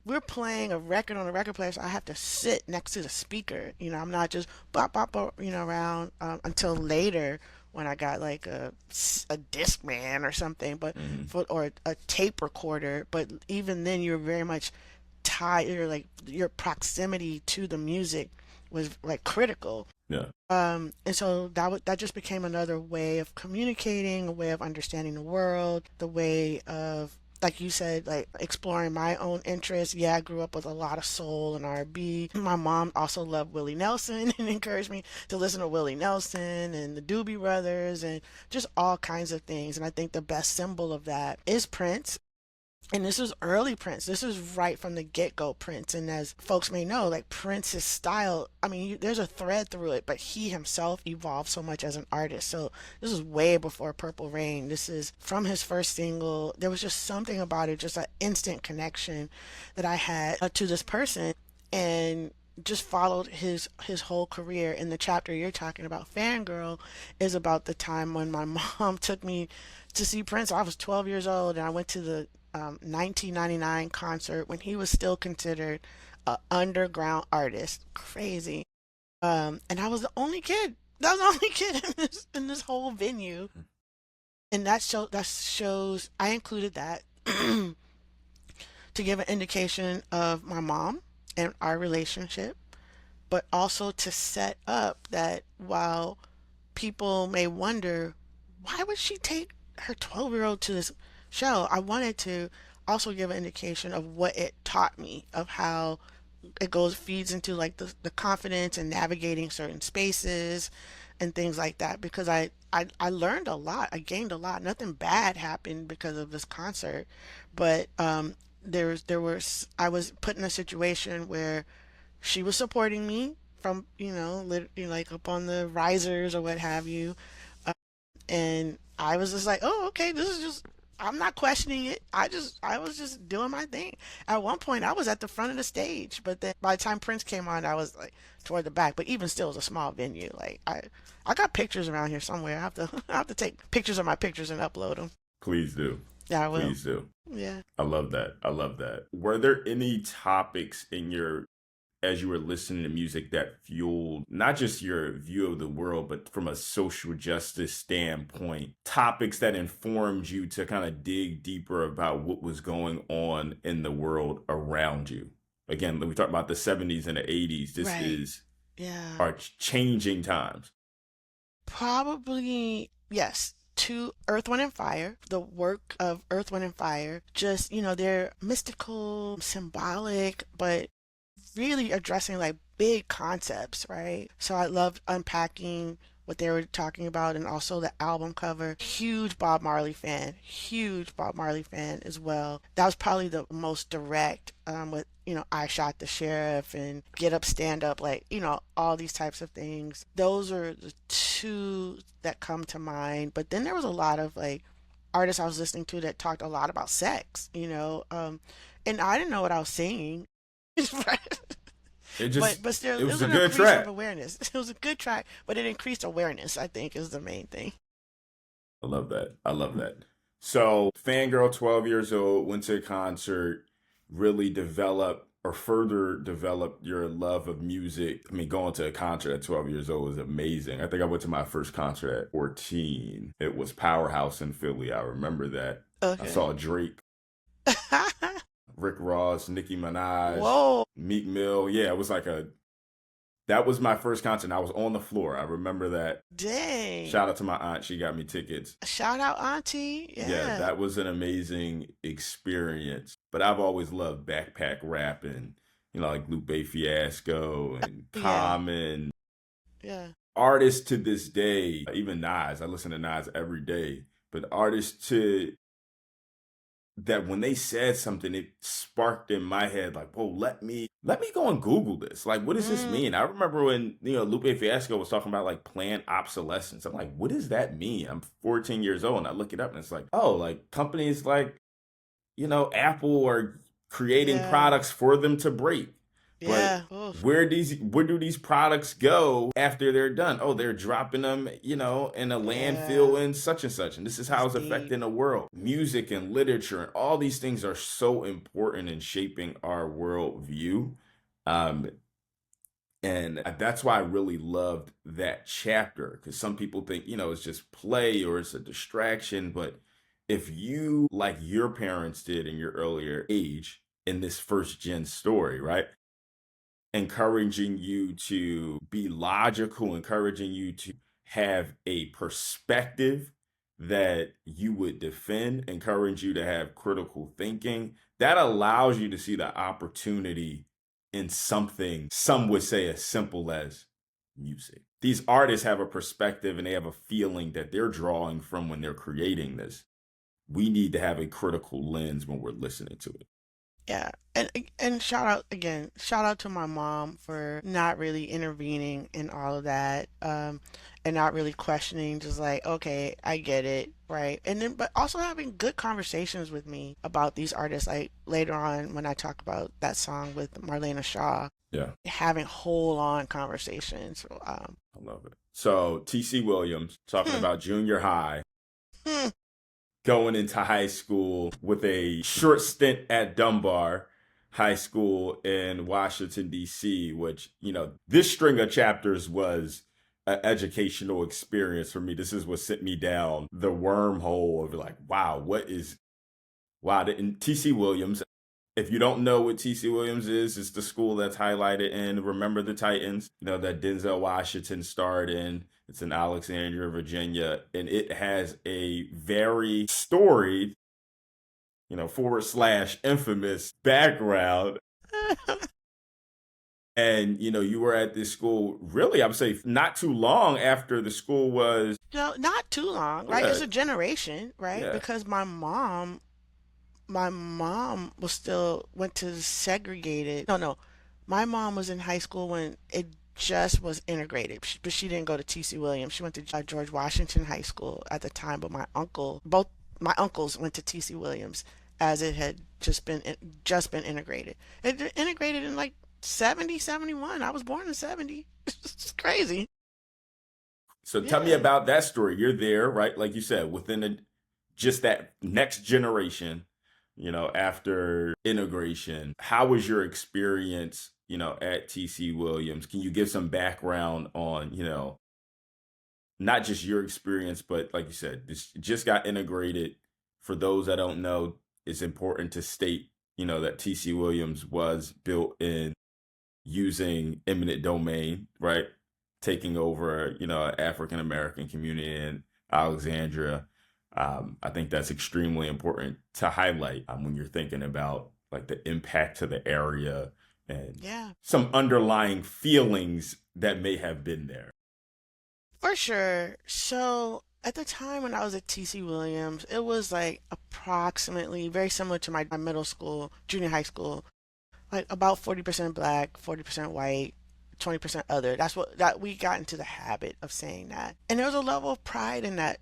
we're playing a record on a record player, so I have to sit next to the speaker. You know, I'm not just bop bop bop, you know, around until later when I got like a Discman or something, but Hmm. or a tape recorder. But even then, you're very much tied. You're like your proximity to the music was like critical. Yeah. And so that just became another way of communicating, a way of understanding the world, the way of, like you said, like exploring my own interests. Yeah, I grew up with a lot of soul and R&B. My mom also loved Willie Nelson and encouraged me to listen to Willie Nelson and the Doobie Brothers and just all kinds of things. And I think the best symbol of that is Prince. And this is early Prince. This is right from the get-go Prince. And as folks may know, like Prince's style, I mean, there's a thread through it, but he himself evolved so much as an artist. So this is way before Purple Rain. This is from his first single. There was just something about it, just an instant connection that I had to this person, and just followed his whole career. In the chapter you're talking about, Fangirl, is about the time when my mom took me to see Prince. I was 12 years old, and I went to the 1999 concert when he was still considered an underground artist. Crazy. And I was the only kid. That was the only kid in this whole venue. And that shows I included that to give an indication of my mom and our relationship, but also to set up that while people may wonder, why would she take her 12-year-old to this show? I wanted to also give an indication of what it taught me, of how it feeds into like the confidence and navigating certain spaces and things like that, because I learned a lot. I gained a lot. Nothing bad happened because of this concert, but I was put in a situation where she was supporting me from, like up on the risers or what have you. And I was just like, oh, okay, this is just, I'm not questioning it. I was just doing my thing. At one point, I was at the front of the stage, but then by the time Prince came on, I was like toward the back. But even still, it was a small venue. Like I got pictures around here somewhere. I have to take pictures of my pictures and upload them. Please do. Yeah, I will. Please do. Yeah. I love that. I love that. Were there any topics in your as you were listening to music that fueled not just your view of the world, but from a social justice standpoint, topics that informed you to kind of dig deeper about what was going on in the world around you? Again, we talked about the 70s and the 80s. This Right. is Yeah. our changing times. Probably yes. To Earth, Wind, and Fire, the work of Earth, Wind, and Fire. Just, they're mystical, symbolic, but really addressing like big concepts, right? So I loved unpacking what they were talking about, and also the album cover. Huge Bob Marley fan as well. That was probably the most direct, with, I Shot the Sheriff and Get Up, Stand Up, like, all these types of things. Those are the two that come to mind. But then there was a lot of like artists I was listening to that talked a lot about sex, and I didn't know what I was singing. It but just, but still, it it was was a an good increase of track. awareness. It was a good track, but it increased awareness, I think, is the main thing. I love that. I love that. So, Fangirl, 12 years old, went to a concert, really developed or further developed your love of music. I mean, going to a concert at 12 years old is amazing. I think I went to my first concert at 14. It was Powerhouse in Philly. I remember that. I Okay. saw Drake, Rick Ross, Nicki Minaj, Whoa. Meek Mill. Yeah, it was like that was my first concert. I was on the floor. I remember that. Dang. Shout out to my aunt. She got me tickets. Shout out, Auntie. Yeah, Yeah. that was an amazing experience. But I've always loved backpack rapping, like Lupe Fiasco and Yeah. Common. Yeah. Artists to this day, even Nas, I listen to Nas every day. But artists that when they said something, it sparked in my head like, whoa, let me go and Google this. Like, what does this Mm, mean? I remember when, Lupe Fiasco was talking about like planned obsolescence. I'm like, what does that mean? I'm 14 years old and I look it up and it's like, oh, like companies like, Apple are creating yeah. products for them to break. But Yeah. Oof. where do these products go after they're done? Oh, they're dropping them, in a Yeah. landfill and such and such. And this is how That's it's deep. affecting the world. Music and literature and all these things are so important in shaping our worldview. Um, And that's why I really loved that chapter, because some people think, it's just play or it's a distraction. But if you, like your parents did in your earlier age in this first gen story, right? Encouraging you to be logical, encouraging you to have a perspective that you would defend, encourage you to have critical thinking. That allows you to see the opportunity in something some would say as simple as music. These artists have a perspective and they have a feeling that they're drawing from when they're creating this. We need to have a critical lens when we're listening to it. Yeah. And shout out again, shout out to my mom for not really intervening in all of that, and not really questioning, just like, okay, I get it, right? And then but also having good conversations with me about these artists, like later on when I talk about that song with Marlena Shaw, Yeah, having whole on conversations. I love it. So TC Williams talking Hmm, about junior high, hmm. going into high school with a short stint at Dunbar High School in Washington, D.C., which, this string of chapters was an educational experience for me. This is what sent me down the wormhole of like, wow, wow. And TC Williams, if you don't know what TC Williams is, it's the school that's highlighted in Remember the Titans, that Denzel Washington starred in. It's in Alexandria, Virginia, and it has a very storied, / infamous background. And, you were at this school, really, I would say not too long after the school was, No, not too long, right? yeah, It's a generation, right? yeah, Because my mom was still went to segregated. No, no, my mom was in high school when it just was integrated, but she didn't go to TC Williams. She went to George Washington High School at the time. But both my uncles went to TC Williams as it had just been integrated. It integrated in like 70, 71. I was born in 70. It's crazy. So tell me Yeah. about that story. You're there, right? Like you said, just that next generation, after integration. How was your experience, at TC Williams? Can you give some background on, not just your experience, but like you said, this just got integrated. For those that don't know, it's important to state, that TC Williams was built in using eminent domain, right? Taking over, African American community in Alexandria. I think that's extremely important to highlight when you're thinking about like the impact to the area and Yeah. some underlying feelings that may have been there. For sure. So at the time when I was at TC Williams, it was like approximately very similar to my middle school, junior high school, like about 40% black, 40% white, 20% other. That's what that we got into the habit of saying that. And there was a level of pride in that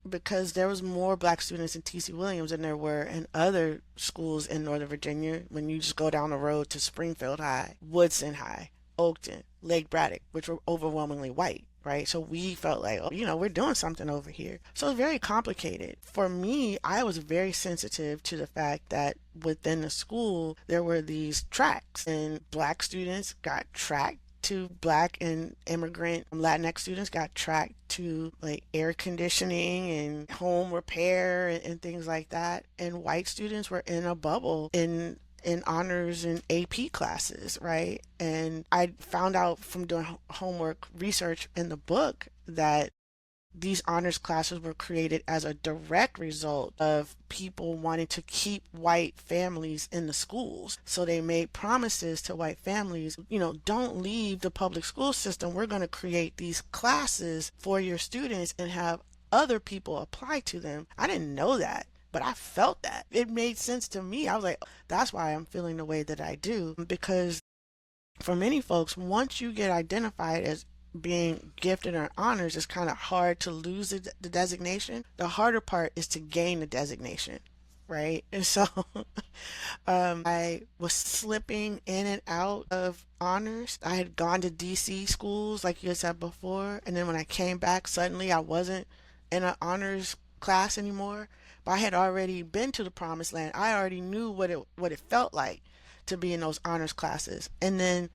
because there was more black students in TC Williams than there were in other schools in Northern Virginia. When you just go down the road to Springfield High, Woodson High, Oakton, Lake Braddock, which were overwhelmingly white, right? So we felt like, oh, we're doing something over here. So it's very complicated. For me, I was very sensitive to the fact that within the school, there were these tracks, and black students got tracked to black and immigrant Latinx students got tracked to like air conditioning and home repair and things like that. And white students were in a bubble in honors and AP classes, right? And I found out from doing homework research in the book that these honors classes were created as a direct result of people wanting to keep white families in the schools. So they made promises to white families, don't leave the public school system. We're going to create these classes for your students and have other people apply to them. I didn't know that. But I felt that. It made sense to me. I was like, that's why I'm feeling the way that I do. Because for many folks, once you get identified as being gifted or honors, it's kind of hard to lose the designation. The harder part is to gain the designation, right? And so I was slipping in and out of honors. I had gone to DC schools, like you had said before, and then when I came back, suddenly I wasn't in an honors class anymore. But I had already been to the promised land. I already knew what it felt like to be in those honors classes. And then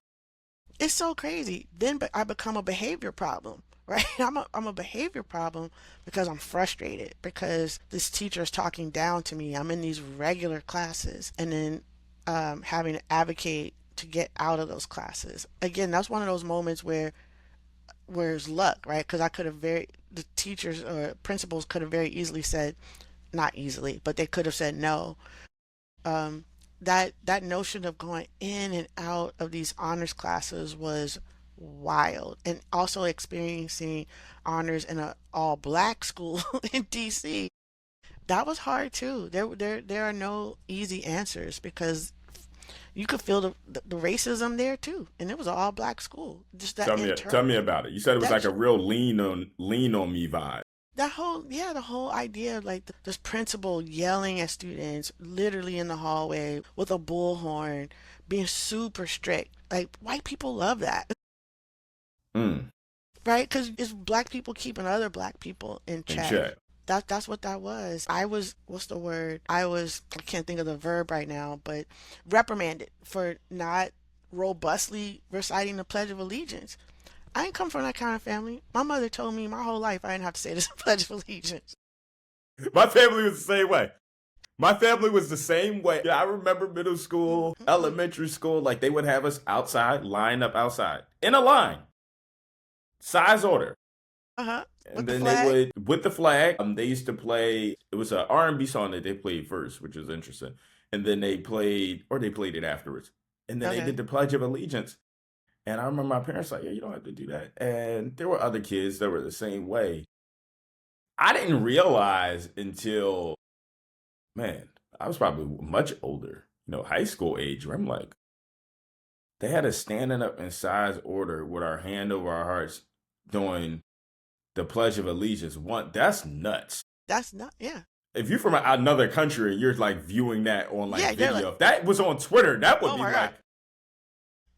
It's so crazy. Then but I become a behavior problem, right? I'm a behavior problem because I'm frustrated because this teacher is talking down to me. I'm in these regular classes and then having to advocate to get out of those classes. Again, that's one of those moments where it's luck, right? Because I could have very the teachers or principals could have very easily said, not easily, but they could have said no. um, that notion of going in and out of these honors classes was wild, and also experiencing honors in a all black school in DC, that was hard too. There are no easy answers because you could feel the racism there too, and it was an all black school. Just that Tell me about it. You said it was like that a real lean on me vibe. that whole yeah, the whole idea of like this principal yelling at students literally in the hallway with a bullhorn, being super strict. Like white people love that, Mm. right? Because it's black people keeping other black people in In check. check. That's what that was. I was, what's the word? I can't think of the verb right now, but reprimanded for not robustly reciting the Pledge of Allegiance. I ain't come from that kind of family. My mother told me my whole life I didn't have to say this Pledge of Allegiance. My family was the same way. My family was the same way. Yeah, I remember middle school, elementary school, like they would have us outside, line up outside in a line, size order. Uh-huh. And With the then they flag. would, with the flag, they used to play, it was an R&B song that they played first, which was interesting. And then they played it afterwards. And then they Okay. did the Pledge of Allegiance. And I remember my parents like, yeah, you don't have to do that. And there were other kids that were the same way. I didn't realize until, man, I was probably much older, high school age, where I'm like, they had us standing up in size order with our hand over our hearts doing the Pledge of Allegiance. That's nuts. That's not, yeah. If you're from another country and you're like viewing that on like Yeah, you're like, video, if that was on Twitter, that would oh be my God, like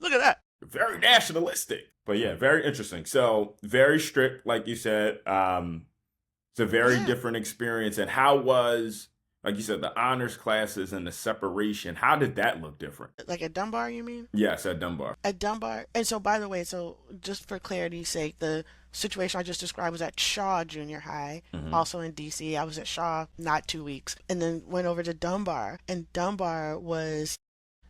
look at that. very nationalistic. But yeah, very interesting. So very strict, like you said. It's a very Yeah. different experience. And how was, like you said, the honors classes and the separation? How did that look different? Like at Dunbar, you mean? Yes, at Dunbar. At Dunbar. And so, by the way, so just for clarity's sake, the situation I just described was at Shaw Junior High, Hmm. also in DC. I was at Shaw not 2 weeks, and then went over to Dunbar. And Dunbar was,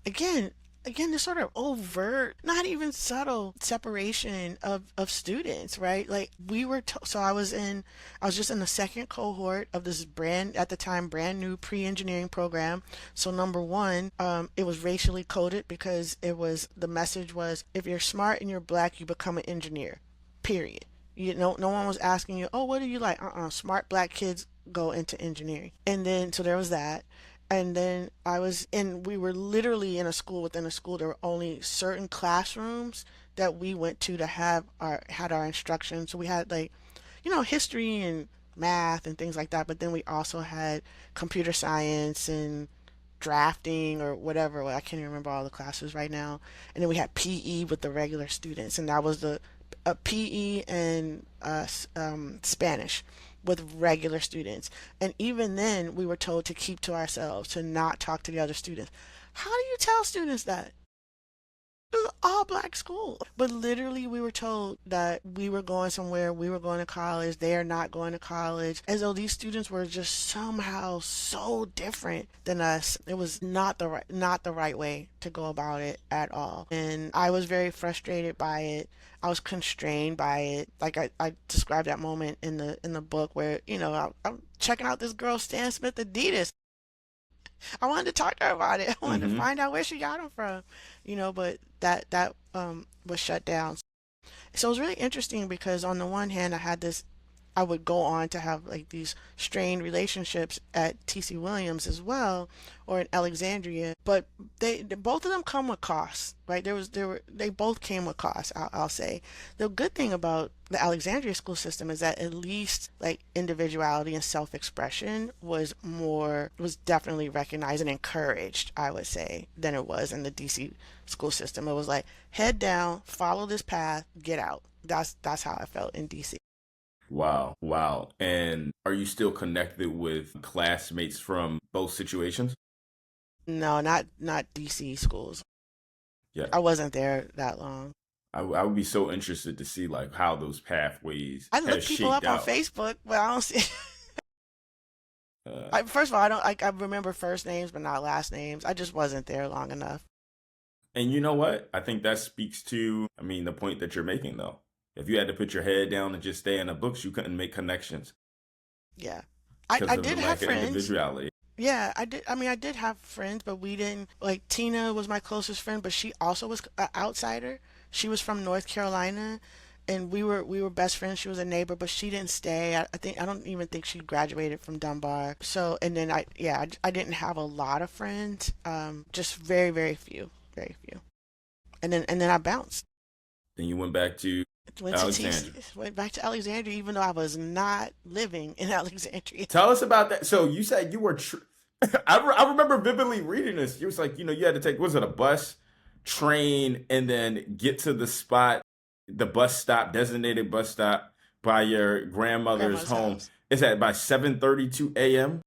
again, this sort of overt, not even subtle separation of students, right? Like we were, so I was just in the second cohort of this at the time, brand new pre-engineering program. So number one, it was racially coded because the message was, if you're smart and you're black, you become an engineer, period. No one was asking you, oh, what do you like? Smart black kids go into engineering. And then, so there was that. And then we were literally in a school within a school. There were only certain classrooms that we went to had our instruction. So we had like, history and math and things like that. But then we also had computer science and drafting or whatever. Well, I can't even remember all the classes right now. And then we had PE with the regular students, and that was the PE and Spanish with regular students. And even then, we were told to keep to ourselves, to not talk to the other students. How do you tell students that? It was an all black school. But literally, we were told that we were going somewhere, we were going to college, they are not going to college, as though these students were just somehow so different than us. It was not the right way to go about it at all. And I was very frustrated by it. I was constrained by it. Like I described that moment in the book where, I'm checking out this girl Stan Smith Adidas. I wanted to talk to her about it. I wanted to Hmm. find out where she got them from, but that was shut down. So it was really interesting because on the one hand, I would go on to have like these strained relationships at TC Williams as well, or in Alexandria. But both of them come with costs, right? They both came with costs. I'll say the good thing about the Alexandria school system is that at least like individuality and self-expression was definitely recognized and encouraged, I would say, than it was in the DC school system. It was like head down, follow this path, get out. That's how I felt in DC. Wow. Wow. And are you still connected with classmates from both situations? No, not DC schools. Yeah. I wasn't there that long. I would be so interested to see like how those pathways I has look people shaped up on out. Facebook, but I don't see. Uh, First of all, I don't like. I remember first names, but not last names. I just wasn't there long enough. and you know what? I think that speaks to, I mean, the point that you're making though. If you had to put your head down and just stay in the books, you couldn't make connections Yeah, because I of the did have lack of friends. individuality. Yeah, I did. I mean, I did have friends, but we didn't like. Tina was my closest friend, but she also was an outsider. She was from North Carolina, and we were best friends. She was a neighbor, but she didn't stay. I think I don't even think she graduated from Dunbar. So, and then I didn't have a lot of friends. Just very few, very few. And then I bounced. Then you went back to Went to TC, Alexandria. went back to Alexandria, even though I was not living in Alexandria. Tell us about that. So you said you were. I remember vividly reading this. You was like, you had to take, was it a bus, train, and then get to the spot, the bus stop, designated bus stop by your grandmother's Grandma's home. house. Is that by 7:32 a.m.?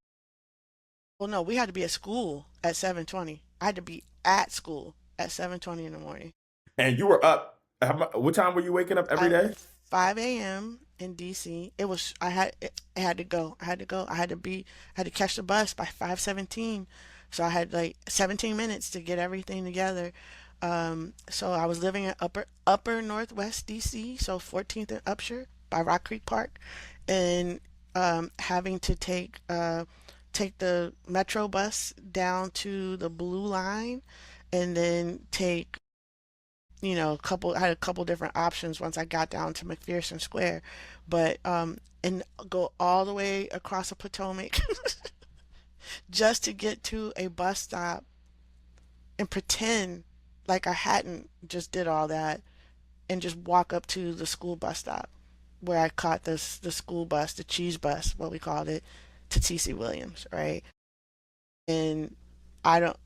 Well, no, we had to be at school at 7:20. I had to be at school at 7:20 in the morning. And you were up. What time were you waking up every I day? 5 a.m. in DC. It was I had to go. I had to go. I had to catch the bus by 5:17. So I had like 17 minutes to get everything together. So I was living in upper northwest DC, so 14th and Upshur by Rock Creek Park, and having to take the metro bus down to the Blue Line, and then take I had a couple different options once I got down to McPherson Square, but and go all the way across the Potomac just to get to a bus stop and pretend like I hadn't just did all that and just walk up to the school bus stop where I caught the school bus, the cheese bus, what we called it, to TC Williams, right? And I don't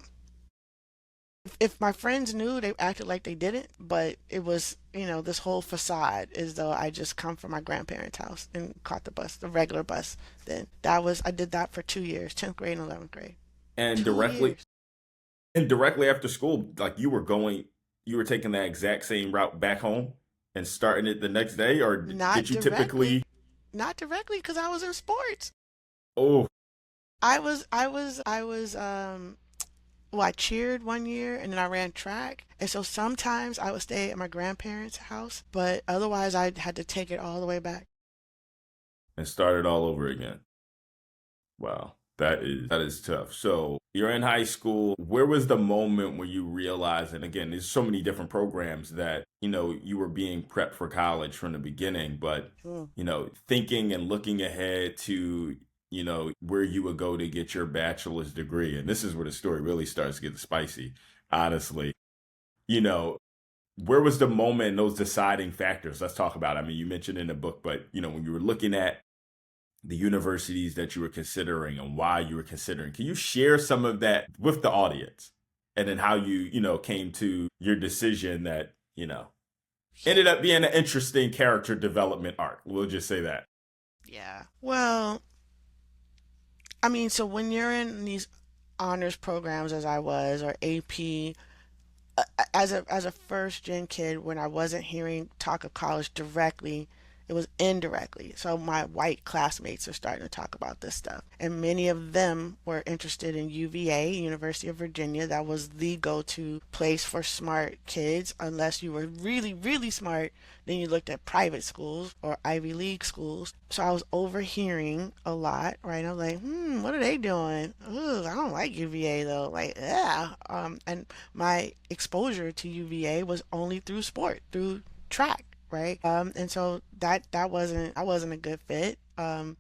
if my friends knew, they acted like they didn't, but it was, this whole facade as though I just come from my grandparents' house and caught the bus, the regular bus. Then I did that for 2 years, 10th grade and 11th grade. And Two directly years. and directly after school, like you were taking that exact same route back home and starting it the next day, or Not did you typically? directly, not directly because I was in sports. Oh, Well, I cheered one year and then I ran track. And so sometimes I would stay at my grandparents' house, but otherwise I had to take it all the way back. and started all over again. Wow, that is tough. So you're in high school. Where was the moment where you realized? And again, there's so many different programs that you were being prepped for college from the beginning, but Mm. thinking and looking ahead to where you would go to get your bachelor's degree, and this is where the story really starts to get spicy. Honestly, you know, where was the moment? Those deciding factors. Let's talk about it. I mean, you mentioned in the book, but when you were looking at the universities that you were considering and why you were considering. Can you share some of that with the audience? And then how came to your decision that, ended up being an interesting character development arc. We'll just say that. Yeah. Well, I mean, so when you're in these honors programs as I was, or AP, as a first gen kid, when I wasn't hearing talk of college directly, it was indirectly. So my white classmates are starting to talk about this stuff, and many of them were interested in UVA, University of Virginia. That was the go-to place for smart kids. Unless you were really, really smart, then you looked at private schools or Ivy League schools. So I was overhearing a lot, right? I was like, what are they doing? Ugh, I don't like UVA though. Like, yeah. And my exposure to UVA was only through sport, through track, right? And so that wasn't I wasn't a good fit. And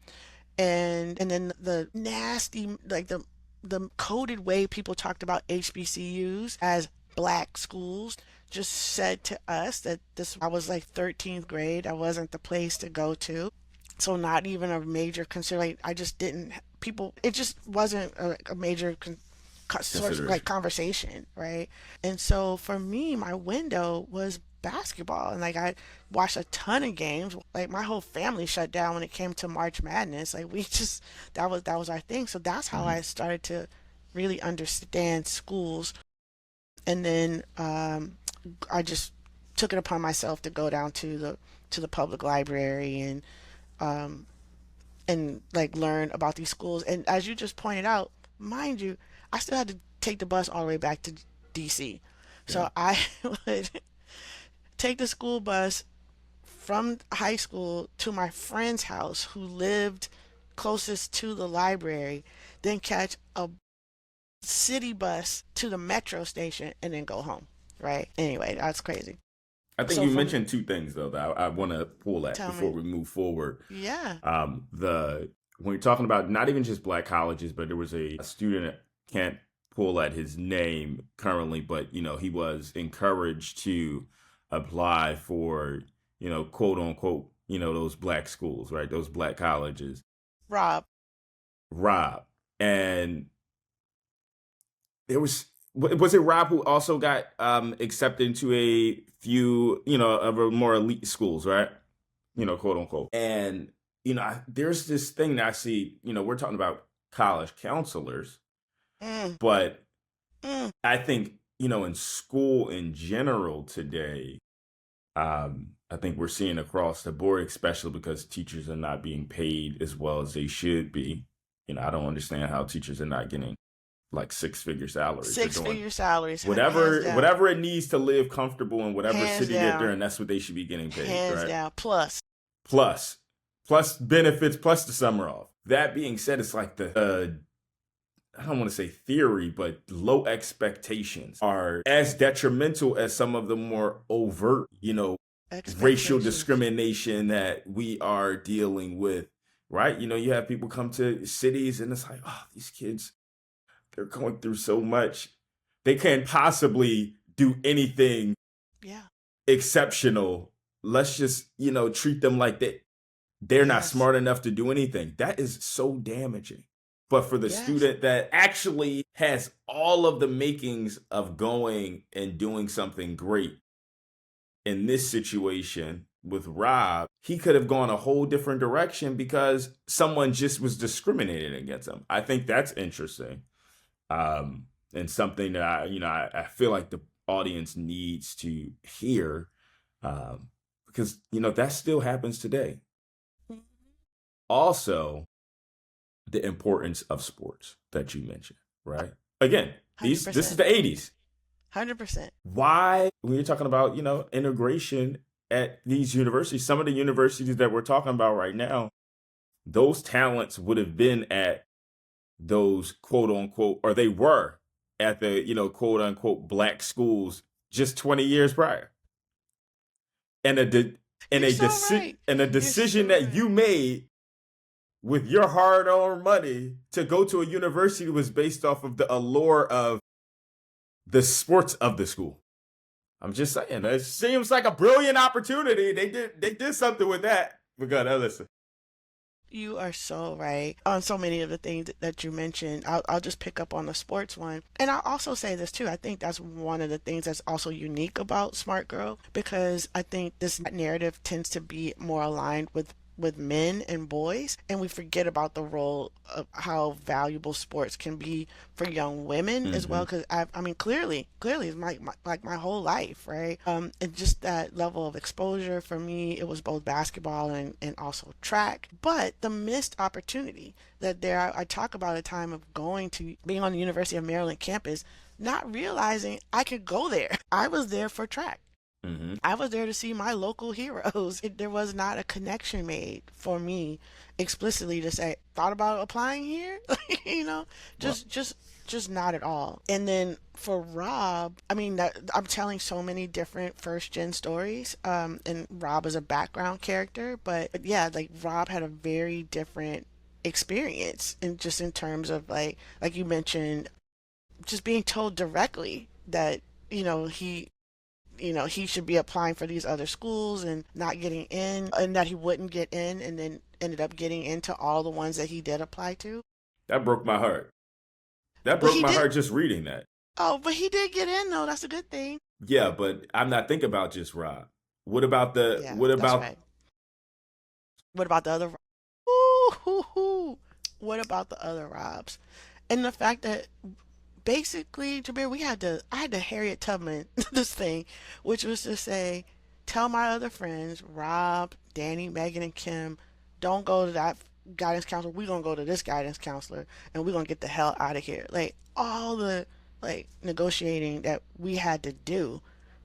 then the nasty, like the coded way people talked about HBCUs as black schools just said to us that this I was like 13th grade. I wasn't the place to go to. So not even a major consider. Like, I just didn't people. It just wasn't a major source like Consideration. conversation, right? And so for me, my window was basketball, and like I watched a ton of games. Like my whole family shut down when it came to March Madness. Like we just that was our thing. So that's how Mm-hmm. I started to really understand schools. And then I just took it upon myself to go down to the public library and like learn about these schools. And as you just pointed out, mind you, I still had to take the bus all the way back to DC. Yeah. So I would take the school bus from high school to my friend's house who lived closest to the library, then catch a city bus to the metro station and then go home. Right? Anyway, that's crazy. I think So you from mentioned two things though that I want to pull at tell before me, we move forward. yeah, The when you're talking about not even just black colleges, but there was a student, can't pull at his name currently, but he was encouraged to apply for quote unquote those black schools, right? Those black colleges. Rob. Rob, and there was it Rob who also got accepted into a few of a more elite schools, right? Quote unquote. And there's this thing that I see. We're talking about college counselors, Mm, but mm. I think in school in general today, I think we're seeing across the board, especially because teachers are not being paid as well as they should be. I don't understand how teachers are not getting like six-figure salaries. They're Six doing figure salaries, hands whatever down, whatever it needs to live comfortable in whatever hands city that they're down, in. That's what they should be getting paid, hands right? down. Plus, Plus, plus benefits, plus the summer off. That being said, it's like the I don't want to say theory, but low expectations are as detrimental as some of the more overt, racial expectations. discrimination that we are dealing with, right? You have people come to cities and it's like, oh, these kids, they're going through so much. They can't possibly do anything Yeah. exceptional. Let's just, treat them like they're not Yes. smart enough to do anything. That is so damaging. But for the Yes. student that actually has all of the makings of going and doing something great in this situation with Rob, he could have gone a whole different direction because someone just was discriminating against him. I think that's interesting. And something that I feel like the audience needs to hear, because that still happens today. Also, the importance of sports that you mentioned, right? Again, this is 100%. the 80s. 100%. Why, when you're talking about, integration at these universities, some of the universities that we're talking about right now, those talents would have been at those quote unquote, or they were at the, quote unquote black schools just 20 years prior. And You're so right. a You're decision so that right. you made with your hard-earned money to go to a university was based off of the allure of the sports of the school. I'm just saying, it seems like a brilliant opportunity. They did something with that. We got to listen. You are so right on so many of the things that you mentioned. I'll just pick up on the sports one. And I'll also say this too. I think that's one of the things that's also unique about Smart Girl because I think this narrative tends to be more aligned with men and boys, and we forget about the role of how valuable sports can be for young women as Mm-hmm. well. Because I mean, clearly, it's like my whole life, right? And just that level of exposure for me, it was both basketball and also track. But the missed opportunity that I talk about a time of going to being on the University of Maryland campus, not realizing I could go there. I was there for track. Mm-hmm. I was there to see my local heroes. There was not a connection made for me explicitly to say, thought about applying here? you know, Well, just just just not at all. And then for Rob, I mean, I'm telling so many different first gen stories. And Rob is a background character, but yeah, like Rob had a very different experience and just in terms of like you mentioned, just being told directly that you know he he should be applying for these other schools and not getting in, and that he wouldn't get in, and then ended up getting into all the ones that he did apply to. that broke my heart. That But broke he my did, heart just reading that. oh, but he did get in though. That's a good thing. Yeah, but I'm not thinking about just Rob. What about the Yeah, what that's about right. What about the other? Ooh, hoo, hoo. What about the other Robs? And the fact that basically, Jabir, I had to Harriet Tubman this thing, which was to say, tell my other friends, Rob, Danny, Megan, and Kim, don't go to that guidance counselor. We're gonna go to this guidance counselor, and we're gonna get the hell out of here. Like all the like negotiating that we had to do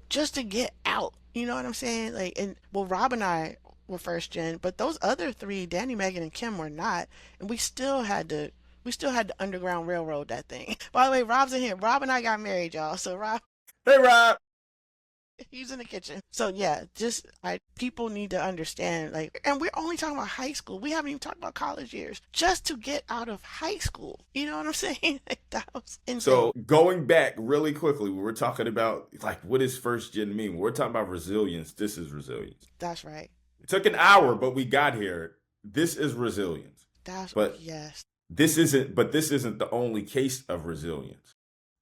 just to get out. You know what I'm saying? Like, and well, Rob and I were first gen, but those other three, Danny, Megan, and Kim, were not, and we still had to underground railroad that thing. By the way, Rob's in here. Rob and I got married, y'all. So Rob, Hey, Rob. he's in the kitchen. So yeah, just I people need to understand, like, and we're only talking about high school. We haven't even talked about college years. Just to get out of high school. You know what I'm saying? Like, that was insane. So going back really quickly, we were talking about like what does first gen mean? When we're talking about resilience. This is resilience. That's right. It took an hour, but we got here. This is resilience. That's But yes. this isn't the only case of resilience,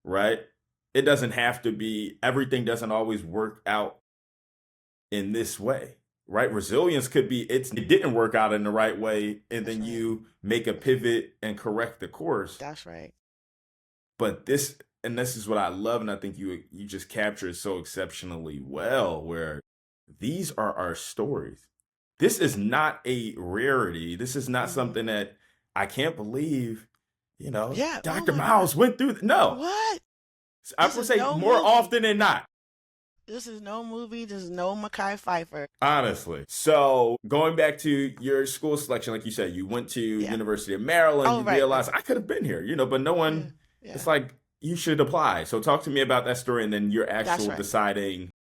right? It doesn't have to be, everything doesn't always work out in this way, right? Resilience could be it didn't work out in the right way, and That's then right. you make a pivot and correct the course. That's right. But this is what I love, and I think you just capture it so exceptionally well, where these are our stories. This is not a rarity. This is not Hmm. something that I can't believe, Yeah. Oh Dr. my God. Miles went through. No, What? I This would is say no more movie. often than not, This is no movie. This is no Mackay Pfeiffer. honestly. So going back to your school selection, like you said, you went to Yeah. University of Maryland. Oh, You right, realized right. I could have been here, but no Yeah. one. Yeah. It's like you should apply. So talk to me about that story, and then your That's actual right. deciding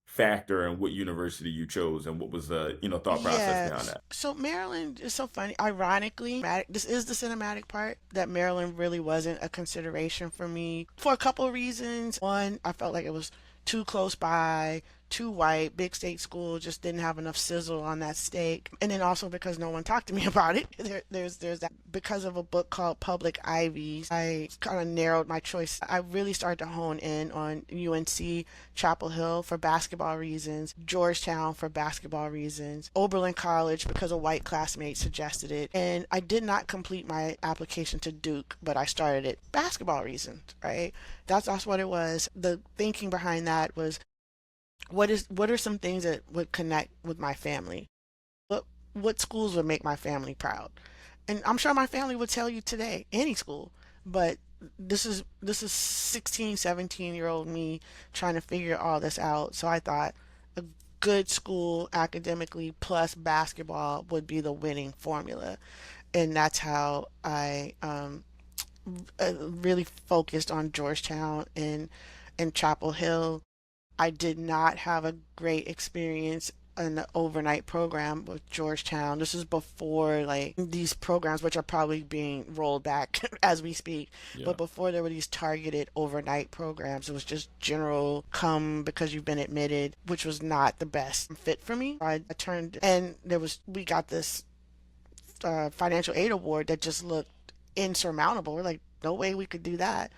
factor and what university you chose, and what was the thought process Yeah. behind that. So Maryland is so funny. Ironically, this is the cinematic part that Maryland really wasn't a consideration for me for a couple of reasons. One, I felt like it was too close by, too white, big state school, just didn't have enough sizzle on that steak. And then also because no one talked to me about it. There's that. Because of a book called Public Ivies, I kind of narrowed my choice. I really started to hone in on UNC Chapel Hill for basketball reasons, Georgetown for basketball reasons, Oberlin College because a white classmate suggested it, and I did not complete my application to Duke, but I started it basketball reasons, right? That's what it was. The thinking behind that was what are some things that would connect with my family? What what schools would make my family proud? And I'm sure my family would tell you today, any school, but this is 16, 17-year-old me trying to figure all this out. So I thought a good school academically plus basketball would be the winning formula. And that's how I really focused on Georgetown and Chapel Hill. I did not have a great experience in the overnight program with Georgetown. This is before like these programs, which are probably being rolled back as we speak. Yeah. But before there were these targeted overnight programs, it was just general come because you've been admitted, which was not the best fit for me. I turned and we got this financial aid award that just looked insurmountable. We're like, no way we could do that.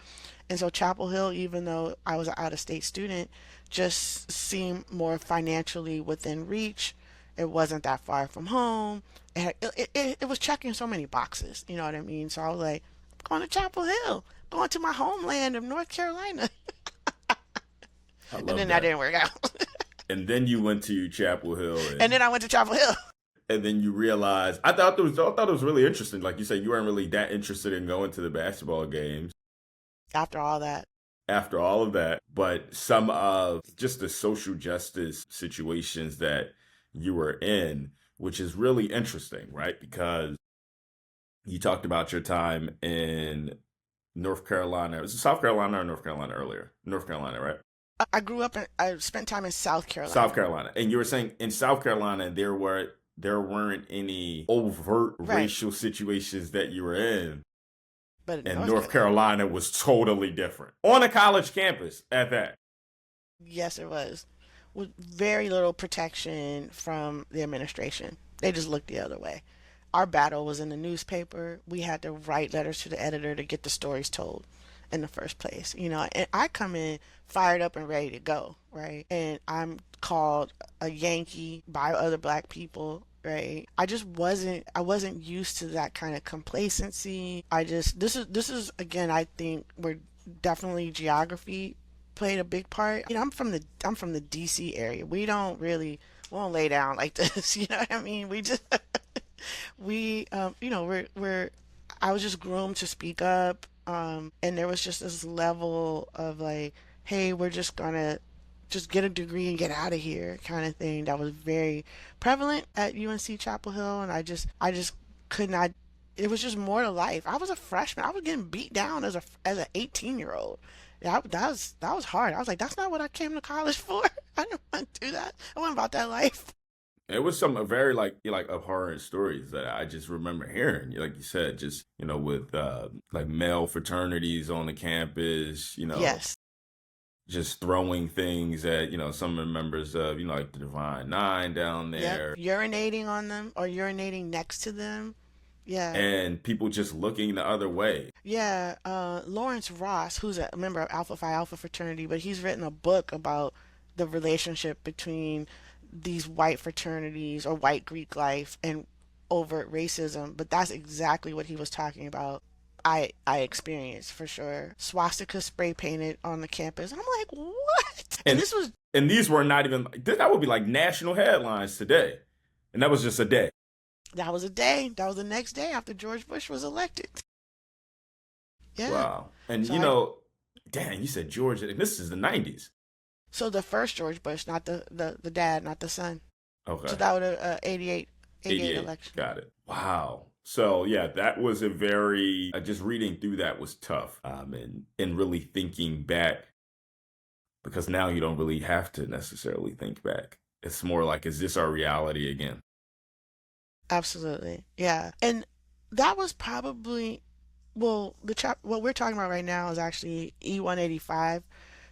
And so Chapel Hill, even though I was an out of state student, just seemed more financially within reach. It wasn't that far from home. It was checking so many boxes. You know what I mean? So I was like, I'm going to Chapel Hill, going to my homeland of North Carolina. I And love then that that. didn't work out. And then you went to Chapel Hill, And and then I went to Chapel Hill and then you realized I thought it was really interesting. Like you said, you weren't really that interested in going to the basketball games after all that. after all of that, but some of just the social justice situations that you were in, which is really interesting, right? Because you talked about your time in North Carolina. Was it South Carolina or North Carolina earlier? North Carolina, right? I grew up and I spent time in South South Carolina. Carolina. And you were saying in South Carolina there weren't any overt Right. racial situations that you were in. But in And North North Carolina, Carolina was totally different. On a college campus at that. yes, it was. With very little protection from the administration. They just looked the other way. Our battle was in the newspaper. We had to write letters to the editor to get the stories told in the first place. And I come in fired up and ready to go, right? And I'm called a Yankee by other black people, right? I wasn't used to that kind of complacency. This is again, I think we're definitely geography played a big part. I'm from the DC area. We don't lay down like this. You know what I mean? We just we we're I was just groomed to speak up, and there was just this level of like, hey, we're just gonna just get a degree and get out of here kind of thing that was very prevalent at UNC Chapel Hill. And I just could not. It was just more to life. I was a freshman. I was getting beat down as an 18-year-old. Yeah, that was hard. I was like, that's not what I came to college for. I didn't want to do that. I wasn't about that life. It was some very like abhorrent stories that I just remember hearing. Like you said, just with like male fraternities on the campus, Yes. just throwing things at some of the members of like the Divine Nine down Yep. there, Urinating on them or urinating next to them. Yeah. and people just looking the other way. Yeah. Lawrence Ross, who's a member of Alpha Phi Alpha fraternity, but he's written a book about the relationship between these white fraternities or white Greek life and overt racism. But that's exactly what he was talking about. I experienced for sure. Swastika spray painted on the campus. And I'm like, what? And And this was and these were not even that would be like national headlines today, and that was just a day. that was a day. That was the next day after George Bush was elected. Yeah. Wow. And So I dang, you said Georgia, and this is the 90s. so the first George Bush, not the dad, not the son. So Okay. that would have 88 88. election. Got it. Wow. So yeah, that was a very just reading through that was tough. And really thinking back, because now you don't really have to necessarily think back. It's more like, is this our reality again? Absolutely. Yeah. And that was probably, well, what we're talking about right now is actually E185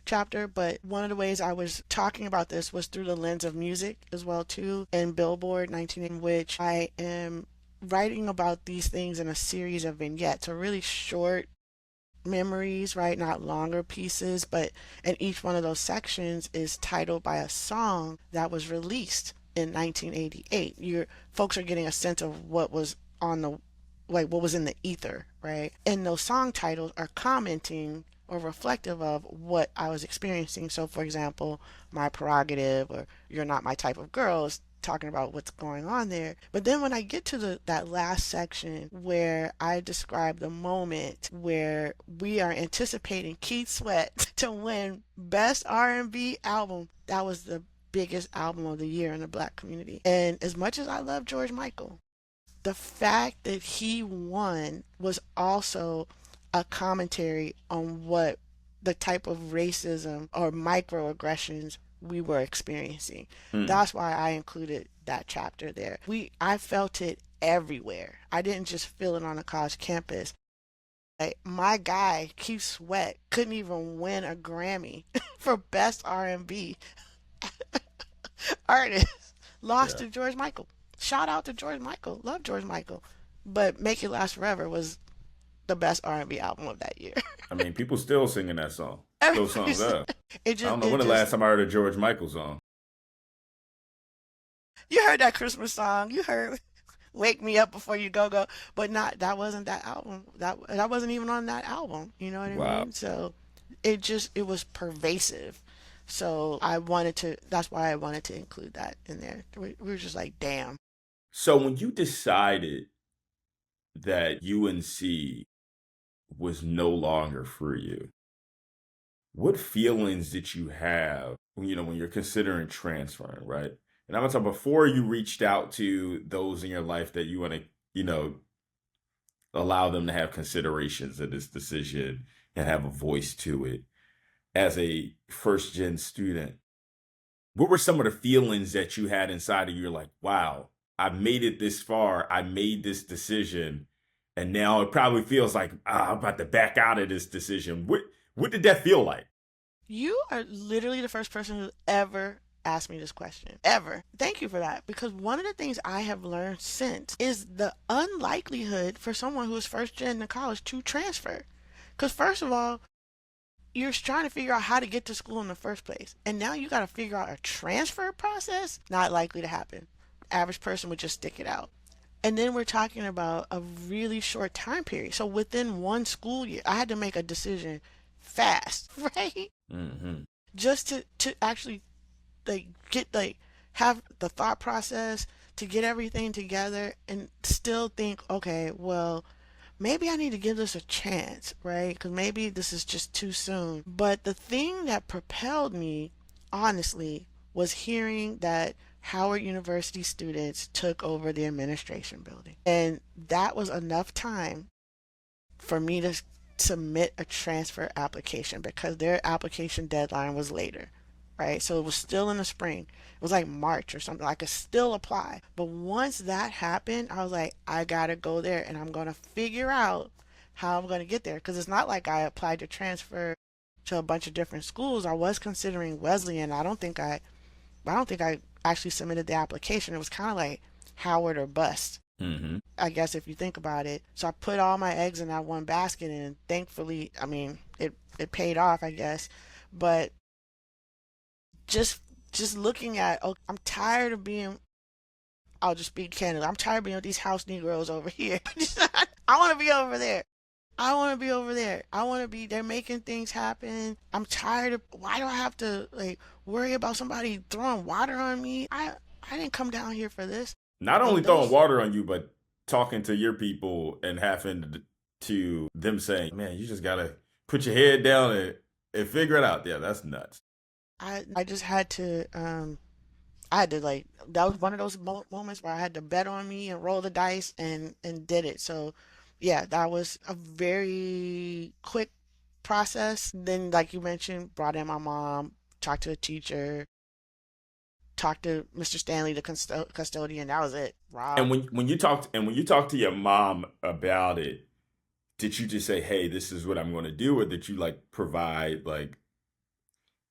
chapter, but one of the ways I was talking about this was through the lens of music as well too, and Billboard 19, in which I am writing about these things in a series of vignettes, so really short memories, right? Not longer pieces, but and each one of those sections is titled by a song that was released in 1988. Your folks are getting a sense of what was on the like what was in the ether, right? And those song titles are commenting or reflective of what I was experiencing. So, for example, My Prerogative or You're Not My Type of Girl is talking about what's going on there. But then when I get to that last section where I describe the moment where we are anticipating Keith Sweat to win Best R&B Album, that was the biggest album of the year in the Black community. And as much as I love George Michael, the fact that he won was also a commentary on what the type of racism or microaggressions we were experiencing. Hmm. That's why I included that chapter there. I felt it everywhere. I didn't just feel it on a college campus. Like, my guy Keith Sweat couldn't even win a Grammy for best R&B artist. Lost Yeah. to George Michael. Shout out to George Michael. Love George Michael. But Make It Last Forever was the best R&B album of that year. I mean, people still singing that song. Those songs Everybody's up. it I don't just know it when the last just time I heard a George Michael song. you heard that Christmas song. You heard Wake Me Up Before You Go Go, but not that wasn't that album. That wasn't even on that album. You know what I Wow. mean? So it was pervasive. So I wanted to that's why I wanted to include that in there. We were just like, damn. So when you decided that UNC was no longer for you, what feelings did you have when you're considering transferring, right? And I'm talking before you reached out to those in your life that you want to, you know, allow them to have considerations of this decision and have a voice to it. As a first gen student, what were some of the feelings that you had inside of you? Like, wow, I made it this far. I made this decision. And now it probably feels like I'm about to back out of this decision. What did that feel like? You are literally the first person who ever asked me this question. Ever. Thank you for that. Because one of the things I have learned since is the unlikelihood for someone who is first gen to college to transfer. Because, first of all, you're trying to figure out how to get to school in the first place. And now you got to figure out a transfer process. Not likely to happen. Average person would just stick it out. And then we're talking about a really short time period. So within one school year, I had to make a decision fast, right? Mm-hmm. Just to actually like get like have the thought process to get everything together and still think, okay, well, maybe I need to give this a chance, right? Because maybe this is just too soon. But the thing that propelled me, honestly, was hearing that Howard University students took over the administration building. And that was enough time for me to submit a transfer application because their application deadline was later, right? So it was still in the spring. It was like March or something. I could still apply. But once that happened, I was like, I gotta go there and I'm gonna figure out how I'm gonna get there. Because it's not like I applied to transfer to a bunch of different schools. I was considering Wesleyan. I don't think I actually submitted the application. It was kind of like Howard or bust. Mm-hmm. I guess if you think about it. So I put all my eggs in that one basket and thankfully, I mean, it paid off, I guess. But just just looking at, oh, I'm tired of being, I'll just speak candidly. I'm tired of being with these house Negroes over here. I want to be over there. I want to be over there. I want to be, they're making things happen. I'm tired of, why do I have to like worry about somebody throwing water on me? I didn't come down here for this. Not only And throwing those, water on you, but talking to your people and having to them saying, man, you just got to put your head down and figure it out. Yeah, that's nuts. I just had to, I had to like, that was one of those moments where I had to bet on me and roll the dice and did it. So yeah, that was a very quick process. Then, like you mentioned, brought in my mom, talked to the teacher, talked to Mr. Stanley, the custodian. That was it. And Rob. when you talked to your mom about it, did you just say, "Hey, this is what I'm going to do," or did you like provide like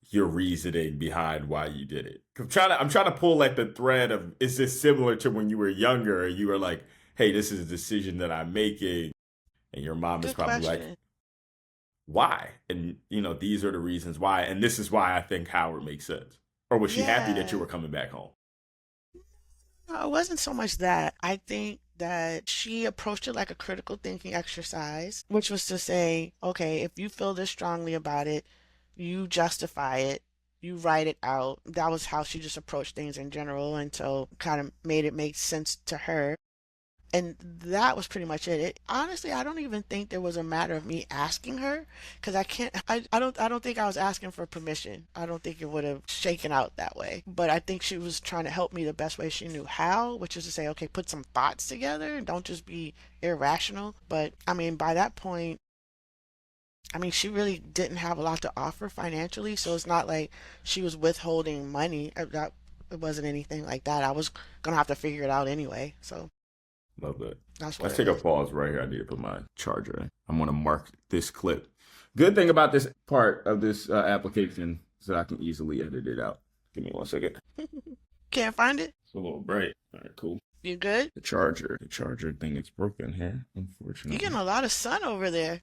your reasoning behind why you did it? I'm trying to pull like the thread of, is this similar to when you were younger? Or you were like, "Hey, this is a decision that I'm making," and your mom is Good probably like, question. "Why?" And these are the reasons why, and this is why I think Howard makes sense. Or was she happy that you Yeah. were coming back home? No, it wasn't so much that. I think that she approached it like a critical thinking exercise, which was to say, okay, if you feel this strongly about it, you justify it, you write it out. That was how she just approached things in general, and so kind of made it make sense to her. And that was pretty much it. Honestly, I don't even think there was a matter of me asking her because I can't, I don't think I was asking for permission. I don't think it would have shaken out that way. But I think she was trying to help me the best way she knew how, which is to say, okay, put some thoughts together and don't just be irrational. But I mean, by that point, I mean, she really didn't have a lot to offer financially, so it's not like she was withholding money. That it wasn't anything like that. I was gonna have to figure it out anyway, so Love that. that's what Let's it take a was. pause right here. I need to put my charger in. I'm going to mark this clip. Good thing about this part of this application is that I can easily edit it out. Give me 1 second. Can't find it? It's a little bright. All right, cool. You good? The charger thing is broken here, You're getting unfortunately. a lot of sun over there.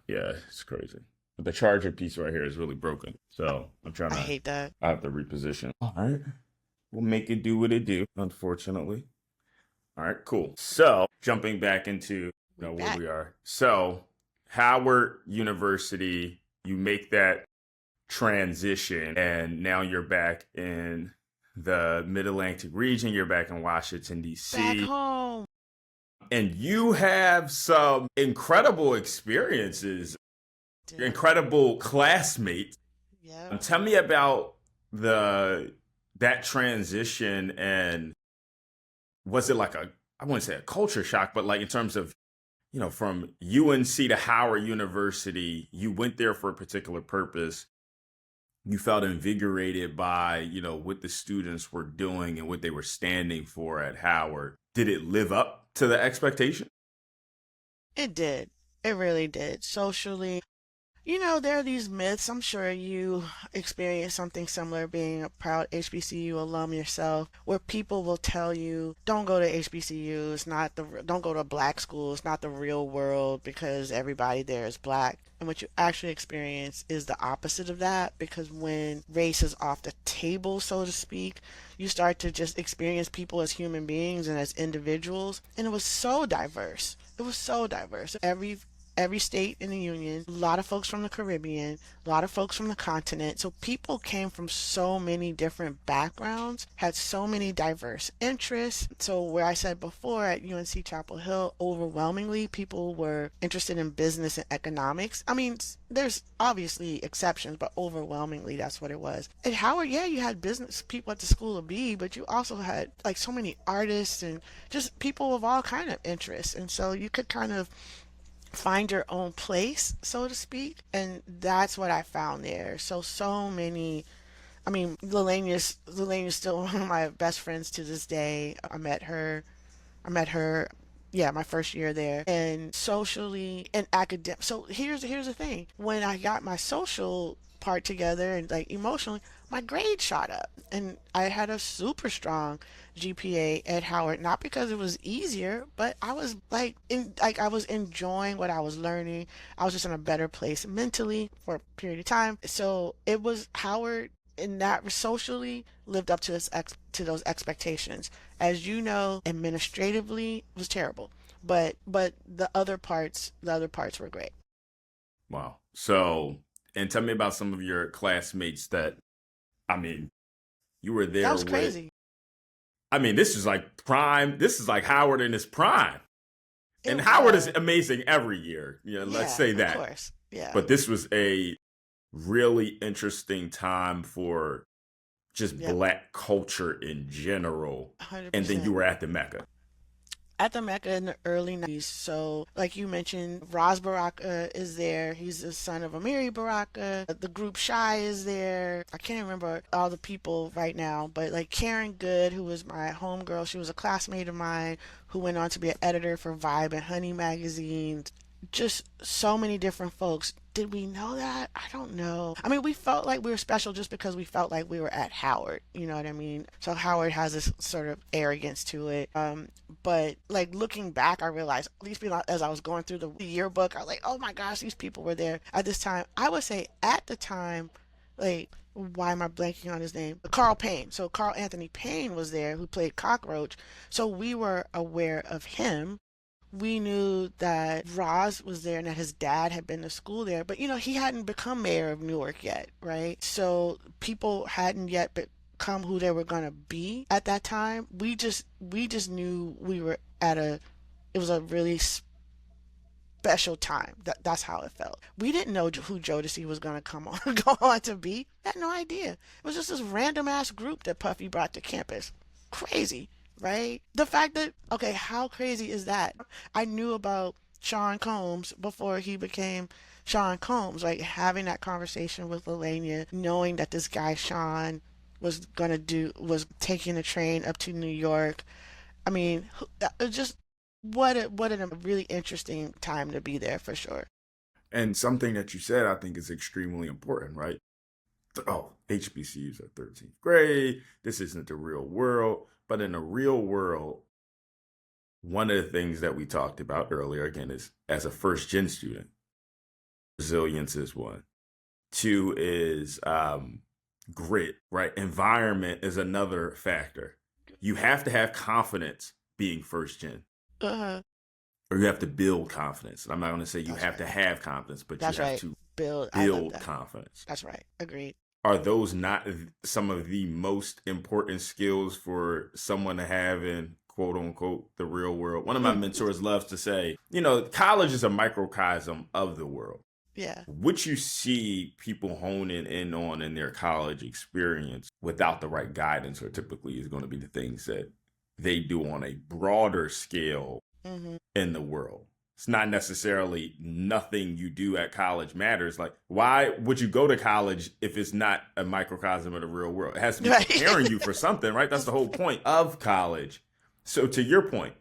Yeah, it's crazy. But the charger piece right here is really broken. So I hate that. I have to reposition. All right. We'll make it do what it do, unfortunately. All right, cool. So jumping back into We where back. we are. So Howard University, you make that transition, and now you're back in the Mid Atlantic region. You're back in Washington Back D.C., home. and you have some incredible experiences, Dude. incredible classmates. Yep. Tell me about the that transition, and was it like I wouldn't say a culture shock, but like in terms of, from UNC to Howard University, you went there for a particular purpose. You felt invigorated by, what the students were doing and what they were standing for at Howard. Did it live up to the expectation? It did. It really did. Socially, there are these myths. I'm sure you experienced something similar being a proud HBCU alum yourself, where people will tell you, don't go to HBCU. It's not don't go to a black school. It's not the real world because everybody there is black. And what you actually experience is the opposite of that because when race is off the table, so to speak, you start to just experience people as human beings and as individuals. And it was so diverse. It was so diverse. every state in the union, a lot of folks from the Caribbean, a lot of folks from the continent. So people came from so many different backgrounds, had so many diverse interests. So where I said before at UNC Chapel Hill, overwhelmingly people were interested in business and economics. I mean, there's obviously exceptions, but overwhelmingly that's what it was. At Howard, yeah, you had business people at the School of B, but you also had like so many artists and just people of all kind of interests. And so you could kind of find your own place, so to speak. And that's what I found there. So many. I mean, La'Tonia's still one of my best friends to this day. I met her, yeah, my first year there, and socially and academic. So here's the thing: when I got my social part together and like emotionally, my grade shot up, and I had a super strong GPA at Howard. Not because it was easier, but I was I was enjoying what I was learning. I was just in a better place mentally for a period of time. So it was Howard in that socially lived up to to those expectations. As you know, administratively was terrible, but the other parts were great. Wow. So, and tell me about some of your classmates that, I mean, you were That there was with. crazy. I mean, this is like prime. This is like Howard in his prime. And It Howard is was. amazing every year. Let's Yeah, say of that. course. Yeah. But this was a really interesting time for just Yep. Black culture in general. And then you 100%. were at the Mecca. At the Mecca in the early 90s. So, like you mentioned, Raz Baraka is there. He's the son of Amiri Baraka. The group Shy is there. I can't remember all the people right now, but like Karen Good, who was my homegirl, she was a classmate of mine who went on to be an editor for Vibe and Honey magazines. Just so many different folks. Did we know that? I don't know. I mean, we felt like we were special just because we felt like we were at Howard. You know what I mean? So Howard has this sort of arrogance to it. But like looking back, I realized these people, as I was going through the yearbook, I was like, oh my gosh, these people were there at this time. I would say at the time, like, why am I blanking on his name? Carl Payne. So Carl Anthony Payne was there, who played Cockroach. So we were aware of him. We knew that Roz was there and that his dad had been to school there, but he hadn't become mayor of Newark yet, right? So people hadn't yet become who they were going to be at that time. We just knew we were it was a really special time. That's how it felt. We didn't know who Jodeci was going to come on go on to be. Had no idea. It was just this random ass group that Puffy brought to campus. Crazy, right? The fact that, okay, how crazy is that? I knew about Sean Combs before he became Sean Combs, like having that conversation with La'Tonya, knowing that this guy Sean was taking a train up to New York. I mean, just what a really interesting time to be there for sure. And something that you said, I think, is extremely important, right? Oh, HBCUs are 13th grade. This isn't the real world. But in the real world, one of the things that we talked about earlier, again, is as a first gen student, resilience is one. Two is grit, right? Environment is another factor. You have to have confidence being first gen, Uh, or you have to build confidence. I'm not going to say you that's have right. to have confidence, but you That's have right. to Build. I love build that. confidence. That's right. Agreed. Are those not some of the most important skills for someone to have in quote unquote the real world? One of my mentors loves to say, college is a microcosm of the world. Yeah. What you see people honing in on in their college experience without the right guidance are typically is going to be the things that they do on a broader scale Hmm. in the world. It's not necessarily nothing you do at college matters. Like, why would you go to college if it's not a microcosm of the real world? It has to be Right. preparing you for something, right? That's the whole point of college. So to your point,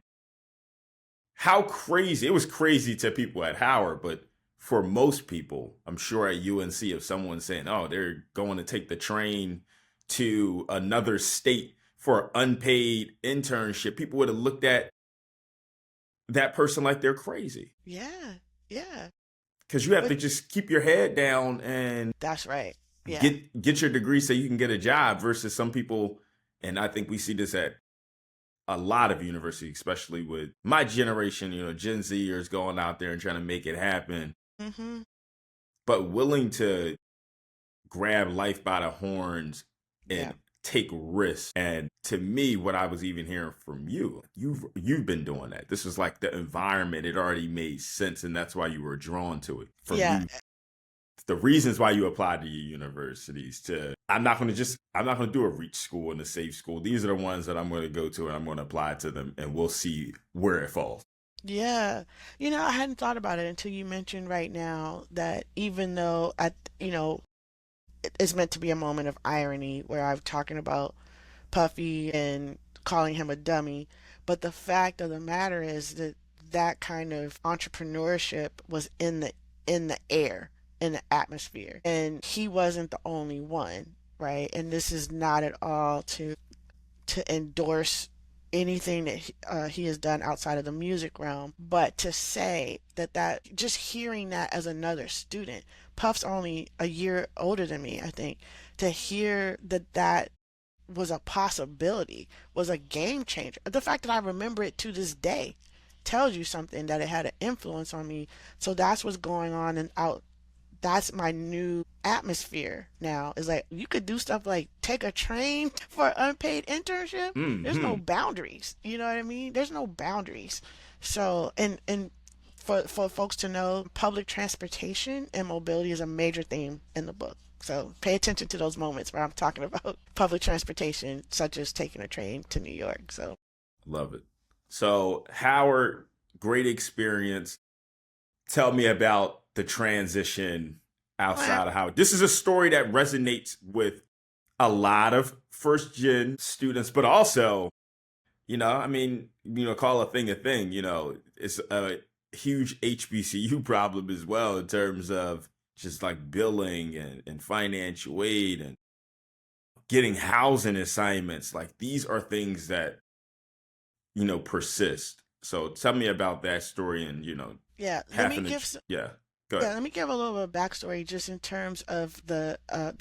how crazy, it was crazy to people at Howard, but for most people, I'm sure at UNC, if someone's saying, oh, they're going to take the train to another state for an unpaid internship, people would have looked at that person like they're crazy. Yeah. Yeah. Because you have But to just keep your head down and that's right. Yeah. get your degree so you can get a job versus some people, and I think we see this at a lot of universities, especially with my generation, Gen Zers going out there and trying to make it happen, Hmm. but willing to grab life by the horns Yeah. and take risks. And to me, what I was even hearing from you, you've been doing that. This was like the environment, it already made sense, and that's why you were drawn to it. From Yeah. you, the reasons why you applied to your universities, to I'm not going to do a reach school and a safe school. These are the ones that I'm going to go to, and I'm going to apply to them, and we'll see where it falls. Yeah. I hadn't thought about it until you mentioned right now that even though it's meant to be a moment of irony where I'm talking about Puffy and calling him a dummy, but the fact of the matter is that that kind of entrepreneurship was in the air, in the atmosphere, and he wasn't the only one, right? And this is not at all to endorse anything that he has done outside of the music realm, but to say that just hearing that as another student, Puff's only a year older than me, I think, to hear that was a possibility was a game changer. The fact that I remember it to this day tells you something, that it had an influence on me. So that's what's going on and out. That's my new atmosphere now. Is like you could do stuff like take a train for an unpaid internship. There's no Hmm. boundaries. You know what I mean? There's no boundaries. So and for folks to know, public transportation and mobility is a major theme in the book. So pay attention to those moments where I'm talking about public transportation, such as taking a train to New York. So Love it. So, Howard, great experience. Tell me about the transition well, outside of Howard. This is a story that resonates with a lot of first gen students, but also, I mean, call a thing, it's a huge HBCU problem as well in terms of just like billing and financial aid and getting housing assignments. Like these are things that, persist. So tell me about that story and, yeah, having to, yeah, go ahead. let me give a little bit of backstory just in terms of the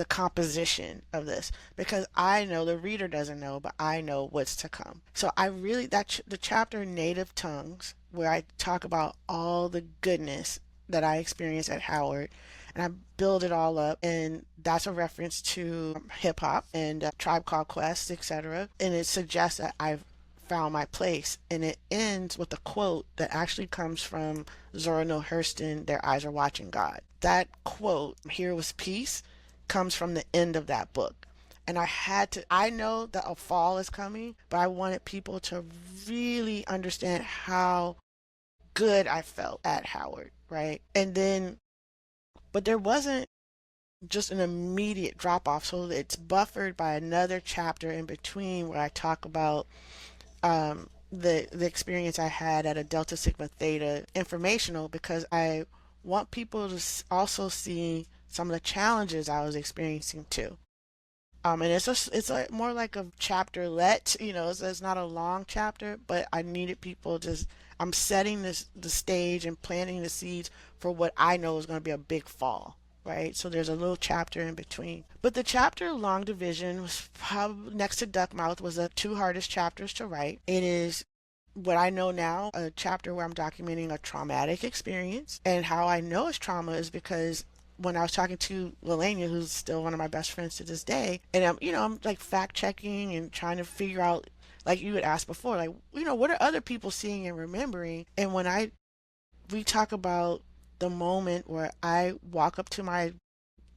composition of this, because I know the reader doesn't know, but I know what's to come. So I really the chapter Native Tongues, where I talk about all the goodness that I experienced at Howard, and I build it all up, and that's a reference to hip hop and Tribe Called Quest, etc. And it suggests that I've found my place, and it ends with a quote that actually comes from Zora Neale Hurston, Their Eyes Are Watching God. That quote, Here Was Peace, comes from the end of that book. And I know that a fall is coming, but I wanted people to really understand how good I felt at Howard, right? And then, but there wasn't just an immediate drop off. So it's buffered by another chapter in between where I talk about the experience I had at a Delta Sigma Theta informational, because I want people to also see some of the challenges I was experiencing too. And it's more like a chapter let, it's not a long chapter, but I needed people to, I'm setting the stage and planting the seeds for what I know is going to be a big fall, right? So there's a little chapter in between. But the chapter Long Division was probably next to Duckmouth was the two hardest chapters to write. It is what I know now, a chapter where I'm documenting a traumatic experience. And how I know it's trauma is because when I was talking to La'Tonya, who's still one of my best friends to this day, and I'm like fact checking and trying to figure out, like you had asked before, like, what are other people seeing and remembering? And we talk about the moment where I walk up to my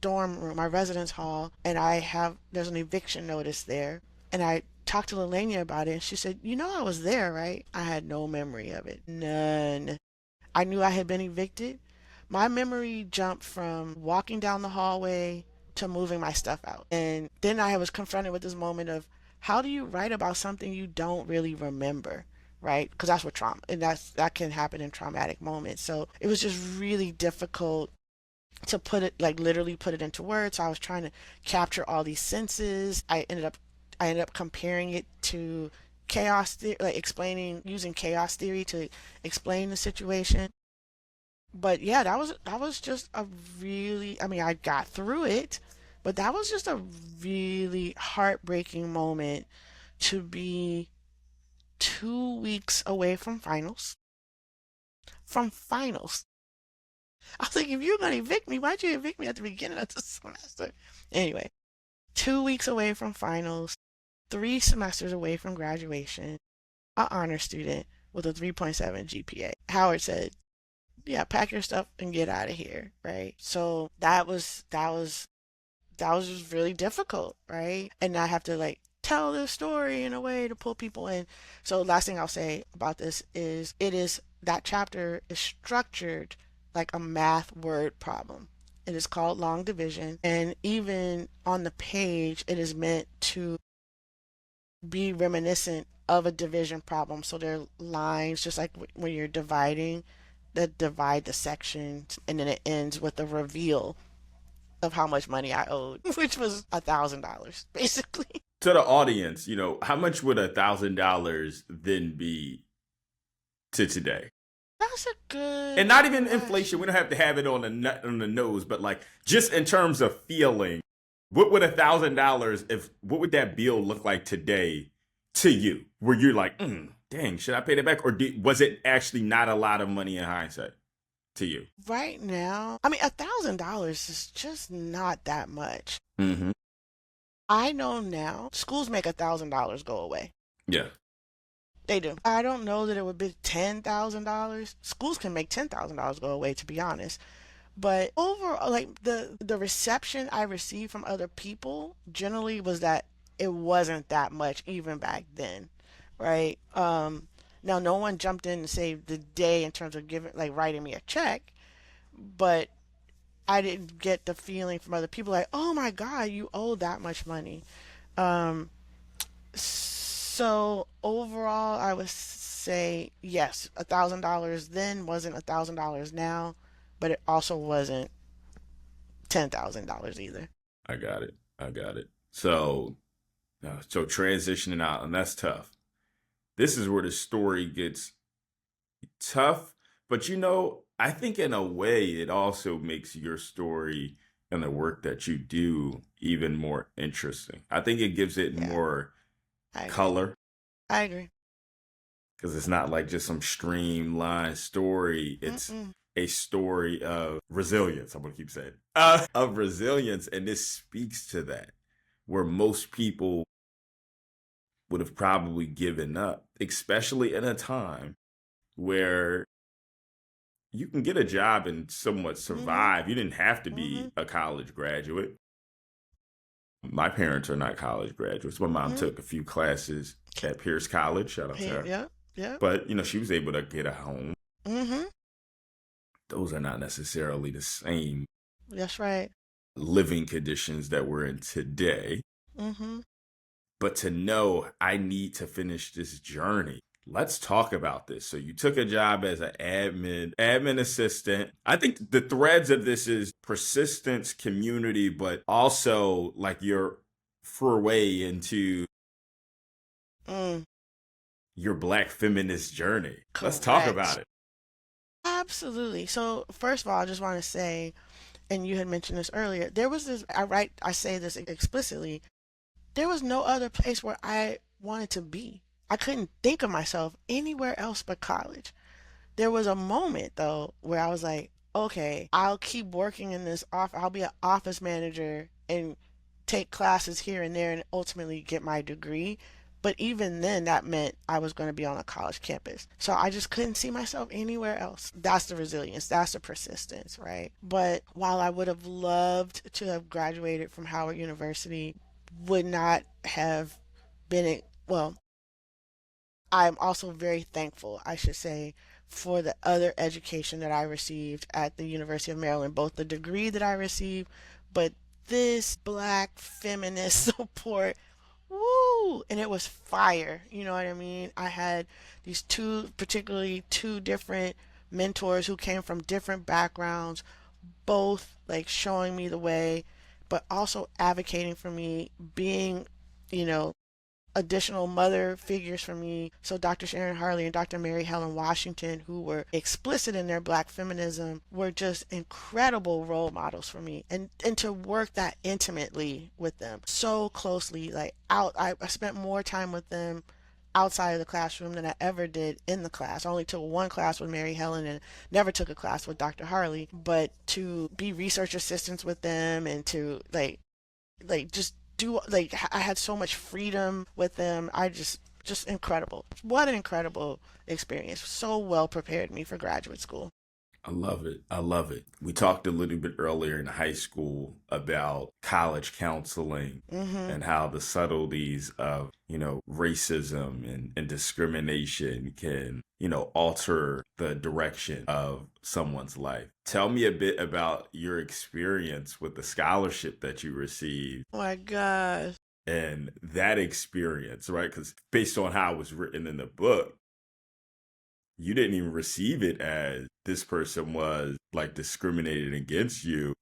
dorm room, my residence hall, and there's an eviction notice there. And I talked to Lelania about it, and she said, I was there, right? I had no memory of it. None. I knew I had been evicted. My memory jumped from walking down the hallway to moving my stuff out. And then I was confronted with this moment of how do you write about something you don't really remember? Right? Because that's what trauma, and that can happen in traumatic moments. So it was just really difficult to put it, like literally put it into words. So I was trying to capture all these senses. I ended up comparing it to chaos theory, like explaining using chaos theory to explain the situation. But yeah, that was just a really, I mean, I got through it, but that was just a really heartbreaking moment to be 2 weeks away from finals. From finals. I was like, if you're going to evict me, why'd you evict me at the beginning of the semester? Anyway, 2 weeks away from finals, 3 semesters away from graduation, an honor student with a 3.7 GPA. Howard said, yeah, pack your stuff and get out of here, right? So that was just really difficult, right? And I have to like tell this story in a way to pull people in. So last thing I'll say about this is that chapter is structured like a math word problem. It is called long division, and even on the page it is meant to be reminiscent of a division problem. So there are lines just like when you're dividing that divide the sections, and then it ends with a reveal of how much money I owed, which was $1,000 basically. To the audience, how much would $1,000 then be to today? That's a good And not even question. inflation. We don't have to have it on the nose, but like just in terms of feeling, what would $1,000 what would that bill look like today to you? Where you're like, dang, should I pay that back, or was it actually not a lot of money in hindsight to you? Right now, I mean, $1,000 is just not that much. Mm-hmm. I know now schools make $1,000 go away. Yeah. They do. I don't know that it would be $10,000. Schools can make $10,000 go away, to be honest. But overall, like the reception I received from other people generally was that it wasn't that much even back then, right? Now no one jumped in to save the day in terms of giving like writing me a check, but I didn't get the feeling from other people like, oh my God, you owe that much money. Um, so overall, I would say yes, $1,000 then wasn't $1,000 now, but it also wasn't $10,000 either. I got it. So transitioning out, and that's tough. This is where the story gets tough, but I think in a way it also makes your story and the work that you do even more interesting. I think it gives it Yeah, more I agree. color, I agree. because it's not like just some streamlined story. It's Mm-mm. a story of resilience. I'm going to keep saying of resilience. And this speaks to that, where most people would have probably given up, especially in a time where you can get a job and somewhat Mm-hmm. survive. You didn't have to Mm-hmm. be a college graduate. My parents are not college graduates. My mom Mm-hmm. took a few classes at Pierce College. Shout out to her. Yeah, yeah. But, she was able to get a home. Mm-hmm. Those are not necessarily the same That's right. living conditions that we're in today. Mm-hmm. But to know I need to finish this journey. Let's talk about this. So you took a job as an admin assistant. I think the threads of this is persistence, community, but also like your foray into Mm, your Black feminist journey. Let's talk about correct. it. Absolutely. So first of all, I just want to say, and you had mentioned this earlier, there was this, I say this explicitly, there was no other place where I wanted to be. I couldn't think of myself anywhere else but college. There was a moment though where I was like, okay, I'll keep working in this office. I'll be an office manager and take classes here and there and ultimately get my degree. But even then, that meant I was going to be on a college campus. So I just couldn't see myself anywhere else. That's the resilience. That's the persistence, right? But while I would have loved to have graduated from Howard University, would not have been, well, I'm also very thankful, I should say, for the other education that I received at the University of Maryland, both the degree that I received, but this Black feminist support, woo, and it was fire. You know what I mean? I had these particularly two different mentors who came from different backgrounds, both like showing me the way, but also advocating for me, being, you know, additional mother figures for me. So Dr. Sharon Harley and Dr. Mary Helen Washington, who were explicit in their Black feminism, were just incredible role models for me. And to work that intimately with them, so closely, like out, I spent more time with them outside of the classroom than I ever did in the class. I only took one class with Mary Helen and never took a class with Dr. Harley, but to be research assistants with them and to just do like I had so much freedom with them. I just incredible. What an incredible experience. So well prepared me for graduate school. I love it. I love it. We talked a little bit earlier in high school about college counseling Mhm. and how the subtleties of, racism and discrimination can, alter the direction of someone's life. Tell me a bit about your experience with the scholarship that you received Oh my gosh. and that experience, right? Because based on how it was written in the book, you didn't even receive it as this person was like discriminated against you.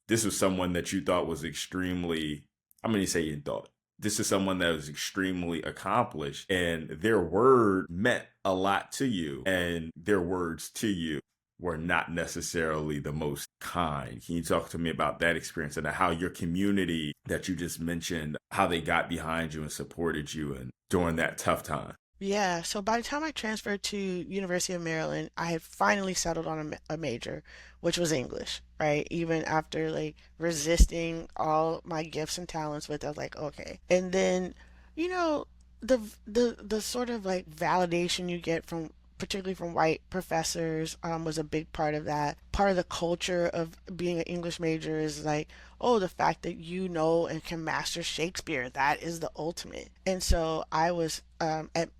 This was someone that you thought was extremely, I'm going to say you thought, this is someone that was extremely accomplished and their word meant a lot to you and their words to you were not necessarily the most kind. Can you talk to me about that experience and how your community that you just mentioned, how they got behind you and supported you and during that tough time? Yeah, so by the time I transferred to University of Maryland, I had finally settled on a major, which was English, right? Even after like resisting all my gifts and talents with it, I was like, okay. And then, you know, the sort of like validation you get from particularly from white professors was a big part of that. Part of the culture of being an English major is like, oh, the fact that you know and can master Shakespeare, that is the ultimate. And so I was at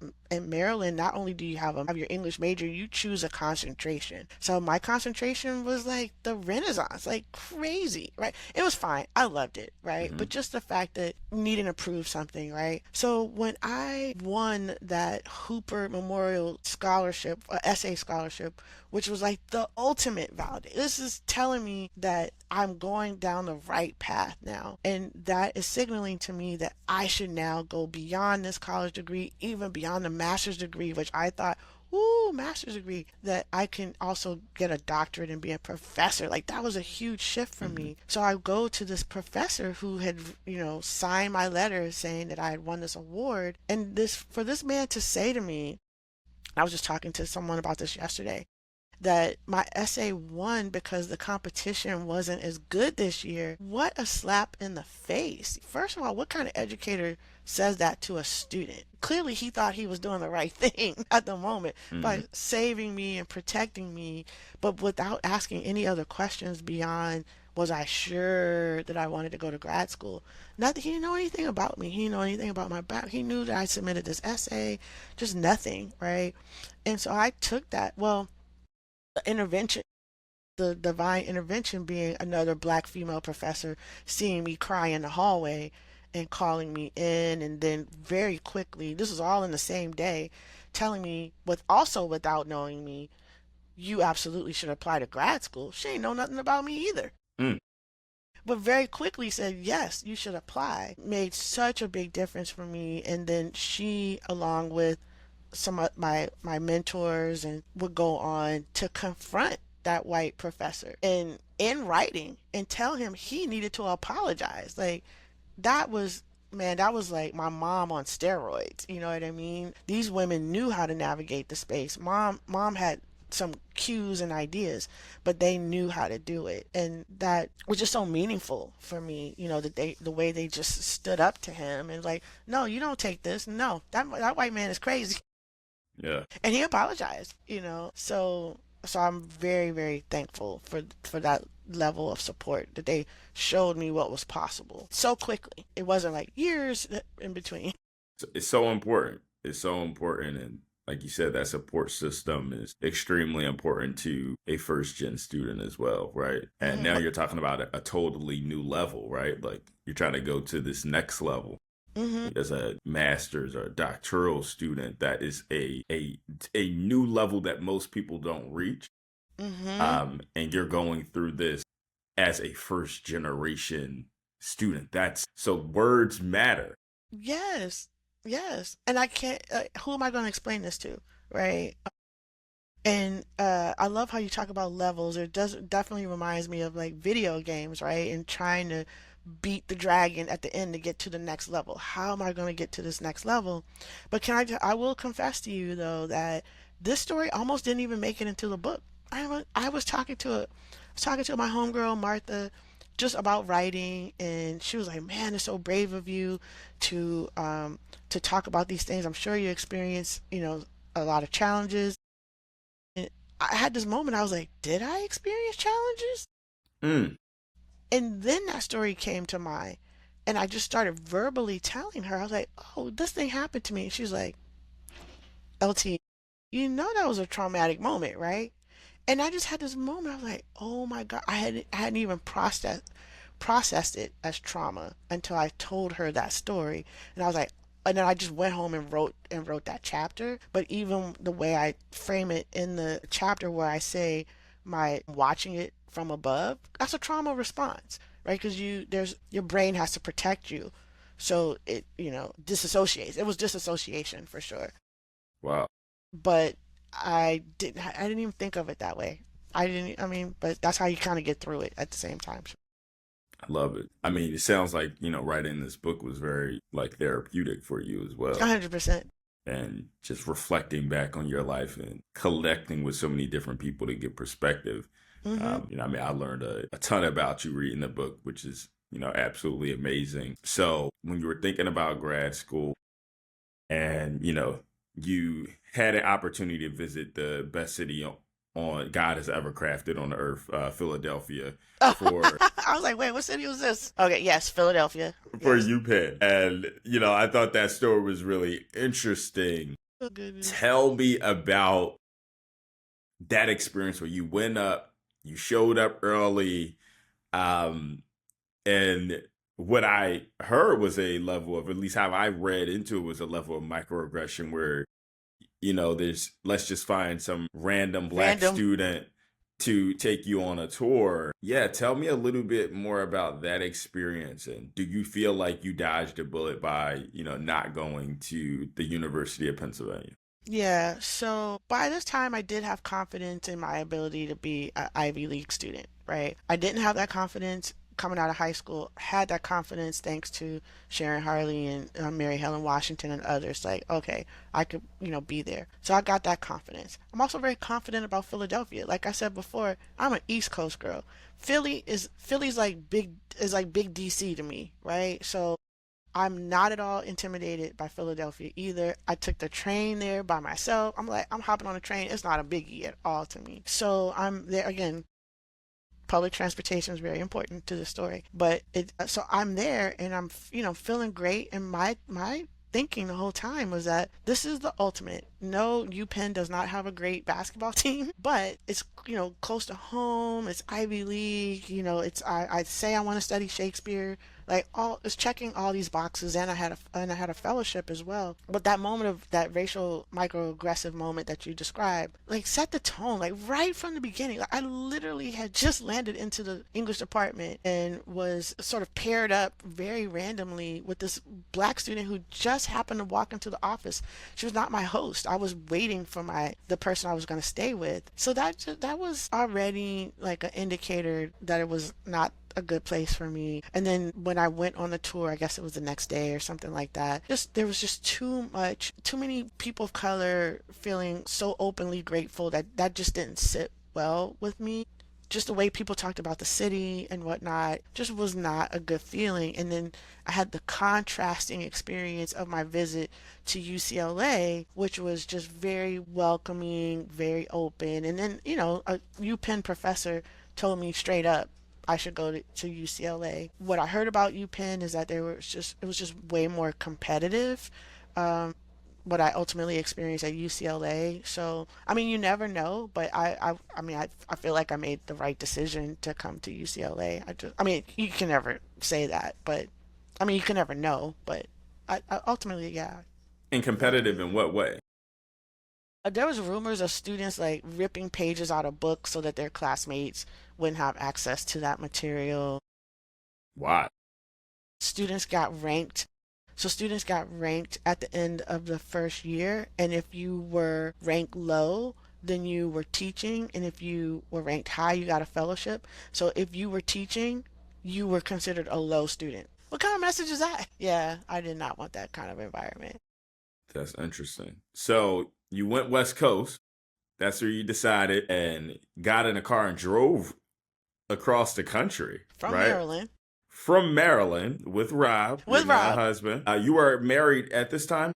Maryland, not only do you have your English major, you choose a concentration. So my concentration was like the Renaissance, like crazy, right? It was fine. I loved it, right? Mm-hmm. But just the fact that needing to prove something, right? So when I won that Hooper Memorial Scholarship, essay scholarship, which was like the ultimate validation. This is telling me that I'm going down the right path now. And that is signaling to me that I should now go beyond this college degree, even beyond the master's degree, which I thought, ooh, master's degree, that I can also get a doctorate and be a professor. Like that was a huge shift for Mm-hmm. me. So I go to this professor who had, signed my letter saying that I had won this award. And for this man to say to me, I was just talking to someone about this yesterday, that my essay won because the competition wasn't as good this year. What a slap in the face. First of all, what kind of educator says that to a student? Clearly, he thought he was doing the right thing at the moment Mm-hmm. by saving me and protecting me, but without asking any other questions beyond, was I sure that I wanted to go to grad school? Nothing. He didn't know anything about me. He didn't know anything about my back. He knew that I submitted this essay, just nothing, right? And so I took that. Well, the intervention, the divine intervention being another black female professor seeing me cry in the hallway and calling me in, and then very quickly, this was all in the same day, telling me, with also without knowing me, you absolutely should apply to grad school. She ain't know nothing about me either, Mm. but very quickly said, yes, you should apply. Made such a big difference for me. And then she, along with some of my mentors, and would go on to confront that white professor and in writing and tell him he needed to apologize. Like that was, man, that was like my mom on steroids. You know what I mean? These women knew how to navigate the space. Mom had some cues and ideas, but they knew how to do it. And that was just so meaningful for me, that the way they just stood up to him and like, no, you don't take this. No, that white man is crazy. Yeah. And he apologized, so I'm very, very thankful for that level of support that they showed me what was possible so quickly. It wasn't like years in between. It's so important. It's so important. And like you said, that support system is extremely important to a first gen student as well, right? And Hmm. now you're talking about a totally new level, right? Like you're trying to go to this next level Hmm. as a master's or a doctoral student. That is a new level that most people don't reach. Hmm. And you're going through this as a first generation student. That's so words matter. Yes, yes. And I can't. Who am I going to explain this to, right? And I love how you talk about levels. It does definitely reminds me of like video games, right? And trying to beat the dragon at the end to get to the next level. How am I going to get to this next level? But I will confess to you though that this story almost didn't even make it into the book. I was talking to my homegirl Martha just about writing, and she was like, "Man, it's so brave of you to talk about these things. I'm sure you experience, a lot of challenges." And I had this moment. I was like, "Did I experience challenges?" Mm. And then that story came to mind, and I just started verbally telling her. I was like, "Oh, this thing happened to me." And she was like, "LT, you know that was a traumatic moment, right?" And I just had this moment. I was like, "Oh my God!" I hadn't even processed it as trauma until I told her that story. And I was like, and then I just went home and wrote that chapter. But even the way I frame it in the chapter where I say my watching it from above, that's a trauma response, right? Because your brain has to protect you. So it, disassociates. It was disassociation for sure. Wow. But I didn't even think of it that way. I mean, but that's how you kind of get through it at the same time. I love it. I mean, it sounds like, writing this book was very like therapeutic for you as well. 100%. And just reflecting back on your life and collecting with so many different people to get perspective. Mm-hmm. I mean, I learned a ton about you reading the book, which is, absolutely amazing. So when you were thinking about grad school and, you had an opportunity to visit the best city on God has ever crafted on the earth, Philadelphia, for I was like, wait, what city was this? Okay, yes, Philadelphia. for Yes. UPenn. And, I thought that story was really interesting. Oh, goodness. Tell me about that experience where you went up, you showed up early, um, and what I heard was a level of, at least how I read into it, was a level of microaggression where, there's, let's just find some random black Random. student to take you on a tour. Yeah, tell me a little bit more about that experience. And do you feel like you dodged a bullet by, not going to the University of Pennsylvania? Yeah, so by this time I did have confidence in my ability to be an Ivy League student, right? I didn't have that confidence coming out of high school. Had that confidence thanks to Sharon Harley and Mary Helen Washington and others. Like, okay, I could, be there. So I got that confidence. I'm also very confident about Philadelphia. Like I said before, I'm an East Coast girl. Philly's like big DC to me, right? So I'm not at all intimidated by Philadelphia either. I took the train there by myself. I'm like, I'm hopping on a train. It's not a biggie at all to me. So I'm there again. Public transportation is very important to the story, but so I'm there and I'm, feeling great. And my thinking the whole time was that this is the ultimate. No, UPenn does not have a great basketball team, but it's, close to home. It's Ivy League. I say I want to study Shakespeare. Like all it's checking all these boxes, and I had a fellowship as well. But that moment of that racial microaggressive moment that you described, like set the tone, like right from the beginning. Like I literally had just landed into the English department and was sort of paired up very randomly with this black student who just happened to walk into the office. She was not my host. I was waiting for the person I was going to stay with. So that was already like an indicator that it was not a good place for me. And then when I went on the tour, I guess it was the next day or something like that. There was just too many people of color feeling so openly grateful that just didn't sit well with me. Just the way people talked about the city and whatnot just was not a good feeling. And then I had the contrasting experience of my visit to UCLA, which was just very welcoming, very open. And then, a UPenn professor told me straight up I should go to UCLA. What I heard about UPenn is that it was just way more competitive. What I ultimately experienced at UCLA. So, I mean, you never know, but I feel like I made the right decision to come to UCLA. I mean, you can never say that, but I mean, you can never know, but I ultimately, yeah. And competitive in what way? There was rumors of students like ripping pages out of books so that their classmates wouldn't have access to that material. Why? Students got ranked. So students got ranked at the end of the first year, and if you were ranked low, then you were teaching, and if you were ranked high, you got a fellowship. So if you were teaching, you were considered a low student. What kind of message is that? Yeah, I did not want that kind of environment. That's interesting. So you went West Coast. That's where you decided and got in a car and drove across the country, From right? Maryland. From Maryland with Rob, your With now Rob. husband. You were married at this time.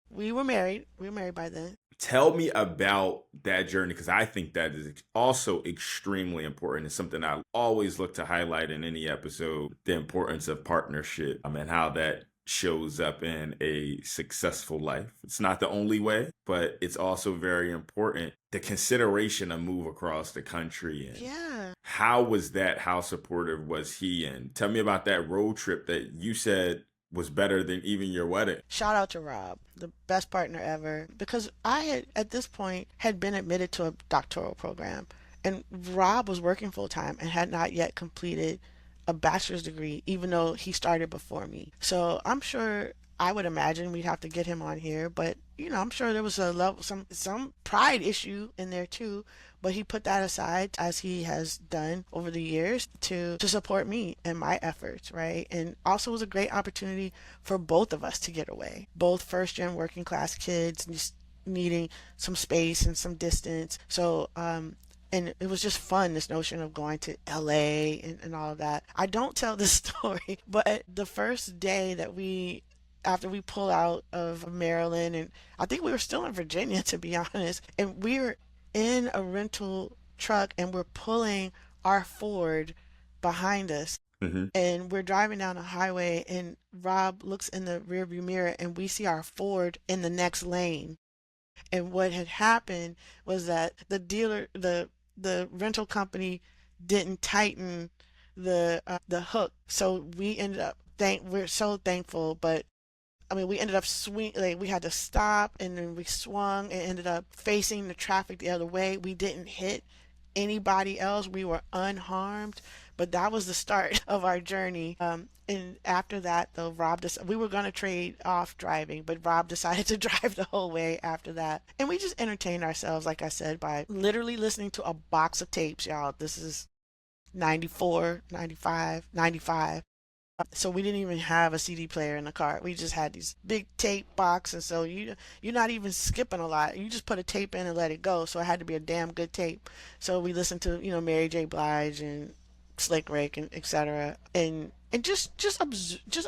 We were married. We were married by then. Tell me about that journey because I think that is also extremely important. It's something I always look to highlight in any episode, the importance of partnership and how that shows up in a successful life. It's not the only way, but it's also very important. The consideration to move across the country and Yeah. how was that? How supportive was he? And tell me about that road trip that you said was better than even your wedding. Shout out to Rob, the best partner ever, because I had at this point had been admitted to a doctoral program, and Rob was working full time and had not yet completed a bachelor's degree, even though he started before me. So I'm sure I would imagine we'd have to get him on here, but I'm sure there was a level some pride issue in there too. But he put that aside as he has done over the years to support me and my efforts, right? And also was a great opportunity for both of us to get away. Both first gen working class kids just needing some space and some distance. So and it was just fun, this notion of going to LA and all of that. I don't tell this story, but the first day that after we pull out of Maryland, and I think we were still in Virginia to be honest, and we were in a rental truck and we're pulling our Ford behind us, Mm-hmm. and we're driving down the highway, and Rob looks in the rearview mirror and we see our Ford in the next lane. And what had happened was that the rental company didn't tighten the hook, so we ended up we're so thankful, but I mean, we ended up like we had to stop, and then we swung and ended up facing the traffic the other way. We didn't hit anybody else. We were unharmed, but that was the start of our journey. And after that, though, we were going to trade off driving, but Rob decided to drive the whole way after that. And we just entertained ourselves, like I said, by literally listening to a box of tapes, y'all. This is 94, 95, 95. So we didn't even have a CD player in the car. We just had these big tape boxes. So you're not even skipping a lot. You just put a tape in and let it go. So it had to be a damn good tape. So we listened to Mary J. Blige and Slick Rick and etc. And just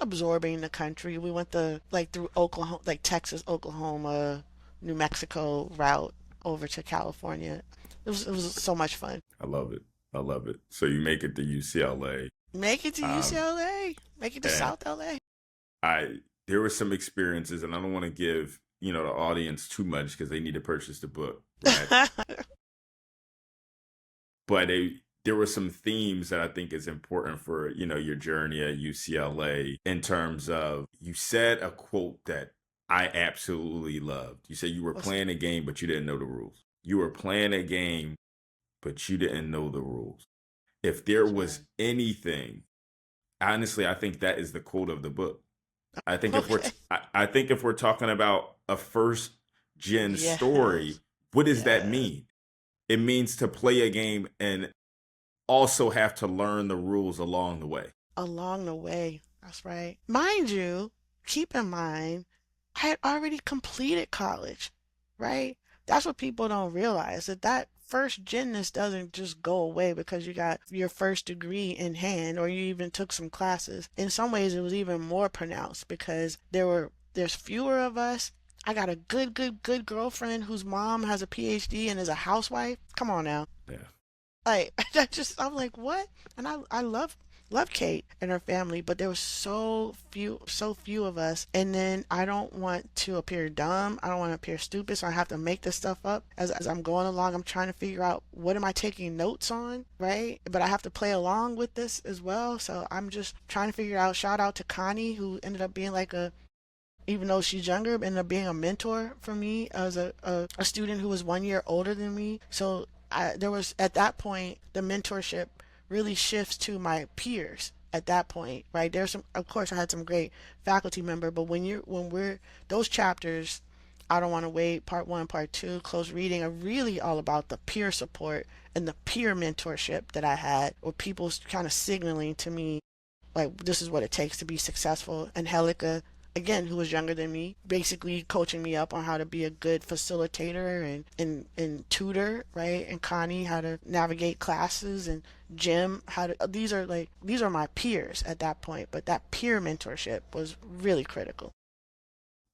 absorbing the country. We went through Oklahoma, like Texas, Oklahoma, New Mexico route over to California. It was so much fun. I love it. I love it. So you make it to UCLA. Make it to UCLA. Make it to South LA. There were some experiences, and I don't want to give the audience too much because they need to purchase the book, right? But there were some themes that I think is important for your journey at UCLA in terms of, you said a quote that I absolutely loved. You said you were playing a game, but you didn't know the rules. You were playing a game, but you didn't know the rules. If there was anything, honestly, I think that is the quote of the book. I think if we're talking about a first gen story, what does that mean? It means to play a game and also have to learn the rules along the way. Along the way, that's right. Mind you, keep in mind, I had already completed college, right? That's what people don't realize, that first genness doesn't just go away because you got your first degree in hand or you even took some classes. In some ways, it was even more pronounced because there's fewer of us. I got a good girlfriend whose mom has a PhD and is a housewife. Come on now. Yeah. Like, I'm like, what? And I love Kate and her family, but there was so few of us. And then I don't want to appear dumb. I don't want to appear stupid. So I have to make this stuff up as I'm going along. I'm trying to figure out, what am I taking notes on, right? But I have to play along with this as well. So I'm just trying to figure out. Shout out to Connie, who ended up being even though she's younger, ended up being a mentor for me as a student who was 1 year older than me. So there was, at that point, the mentorship really shifts to my peers at that point, right? Of course, I had some great faculty member, but when we're those chapters, I Don't Want to Wait, part 1, part 2, close reading, are really all about the peer support and the peer mentorship that I had, or people kind of signaling to me like this is what it takes to be successful. And Helica, again, who was younger than me, basically coaching me up on how to be a good facilitator and tutor, right? And Connie, how to navigate classes, and Jim, how to, these are my peers at that point, but that peer mentorship was really critical.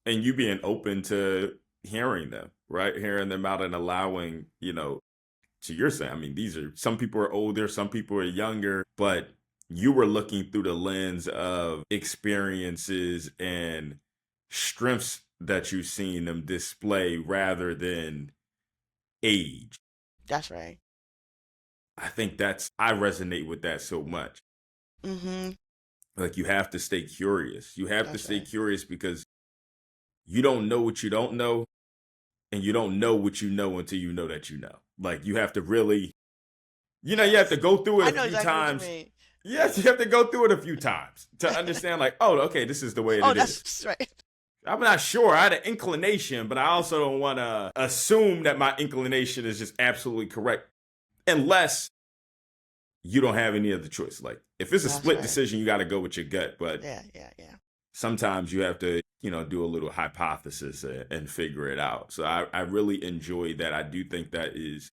And you being open to hearing them, right? Hearing them out and allowing, to your saying, I mean, these are, some people are older, some people are younger, but you were looking through the lens of experiences and strengths that you've seen them display rather than age. That's right. I resonate with that so much. Mm-hmm. Like, you have to stay curious. You have to That's stay right. curious because you don't know what you don't know, and you don't know what you know until you know that you know. Like, you have to really, you have to Yes. go through it I a know few exactly what you times. mean. Yes, you have to go through it a few times to understand, like, oh, okay, this is the way Oh, it is. that's right. I'm not sure. I had an inclination, but I also don't want to assume that my inclination is just absolutely correct unless you don't have any other choice. Like, if it's a That's split right. decision, you got to go with your gut. But Yeah, yeah, yeah. sometimes you have to, do a little hypothesis and figure it out. So I really enjoy that. I do think that is,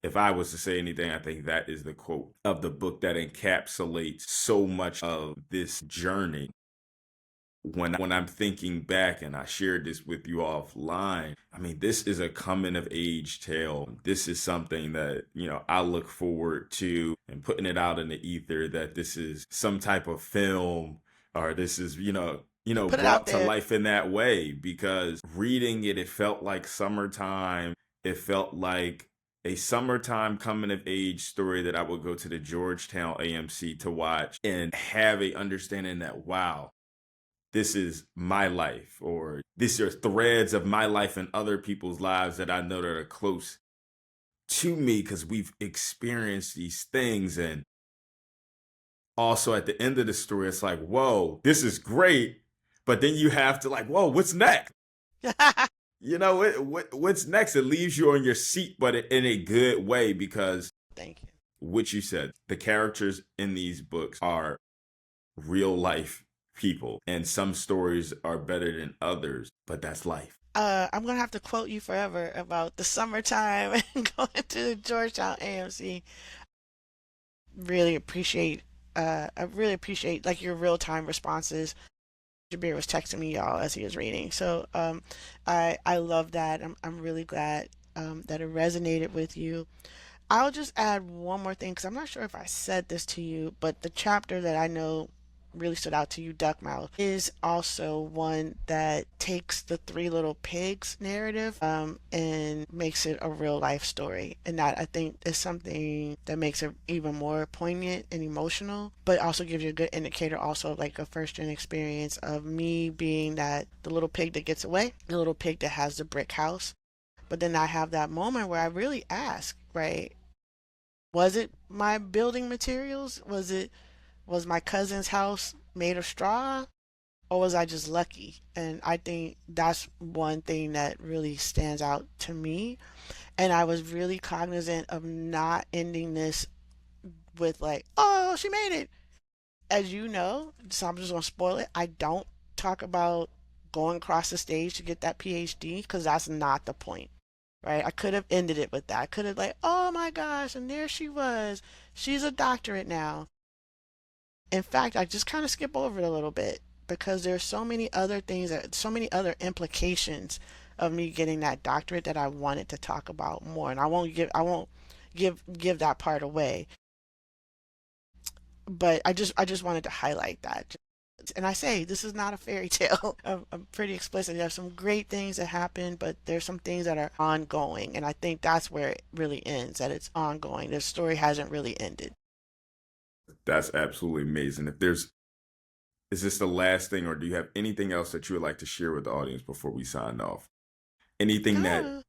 if I was to say anything, I think that is the quote of the book that encapsulates so much of this journey. When I'm thinking back, and I shared this with you offline, I mean, this is a coming of age tale. This is something that, I look forward to, and putting it out in the ether that this is some type of film, or this is, Put it out brought to there. life in that way, because reading it, it felt like summertime. It felt like a summertime coming of age story that I would go to the Georgetown AMC to watch and have a understanding that, wow, this is my life, or these are threads of my life and other people's lives that I know that are close to me because we've experienced these things. And also at the end of the story, it's like, whoa, this is great. But then you have to, like, whoa, what's next? What's next? It leaves you on your seat, but in a good way, because Thank you. what you said, the characters in these books are real life people, and some stories are better than others, but that's life. I'm gonna have to quote you forever about the summertime and going to the Georgetown AMC. Really appreciate, I really appreciate like your real time responses. Jabir was texting me y'all as he was reading, so I love that. I'm really glad that it resonated with you. I'll just add one more thing because I'm not sure if I said this to you, but the chapter that I know really stood out to you, Duckmouth, is also one that takes the Three Little Pigs narrative and makes it a real life story. And that I think is something that makes it even more poignant and emotional, but also gives you a good indicator also of like a first gen experience of me being that the little pig that gets away, the little pig that has the brick house. But then I have that moment where I really ask, right? Was it my building materials? Was my cousin's house made of straw? Or was I just lucky? And I think that's one thing that really stands out to me. And I was really cognizant of not ending this with like, oh, she made it. As you know, so I'm just gonna spoil it. I don't talk about going across the stage to get that PhD because that's not the point, right? I could have ended it with that. I could have like, oh my gosh, and there she was. She's a doctorate now. In fact, I just kind of skip over it a little bit because there's so many other things that so many other implications of me getting that doctorate that I wanted to talk about more. And I won't give that part away. But I just wanted to highlight that. And I say this is not a fairy tale. I'm pretty explicit. There's some great things that happen, but there's some things that are ongoing, and I think that's where it really ends. That it's ongoing. The story hasn't really ended. That's absolutely amazing. Is this the last thing, or do you have anything else that you would like to share with the audience before we sign off? Anything that,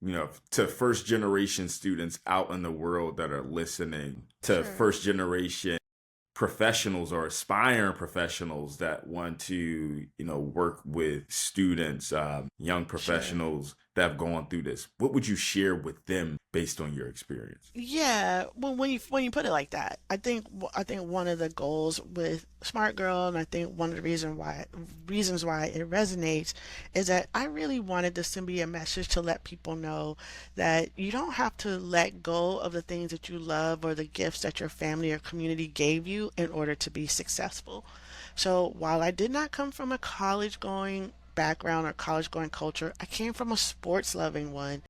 No, to first generation students out in the world that are listening, to sure, first generation professionals or aspiring professionals that want to, work with students, young sure. professionals that have gone through this, what would you share with them based on your experience? Yeah, well, when you put it like that, I think one of the goals with Smart Girl, and I think one of the reasons why it resonates, is that I really wanted this to be a message to let people know that you don't have to let go of the things that you love or the gifts that your family or community gave you in order to be successful. So while I did not come from a college going background or college going culture, I came from a sports loving one.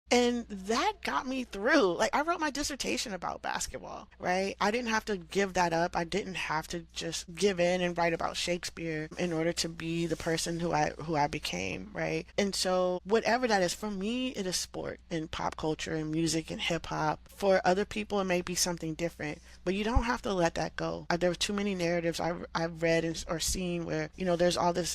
And that got me through. Like, I wrote my dissertation about basketball, right? I didn't have to give that up. I didn't have to just give in and write about Shakespeare in order to be the person who I became, right? And so whatever that is, for me, it is sport and pop culture and music and hip hop. For other people, it may be something different, but you don't have to let that go. There were too many narratives I've read or seen where, there's all this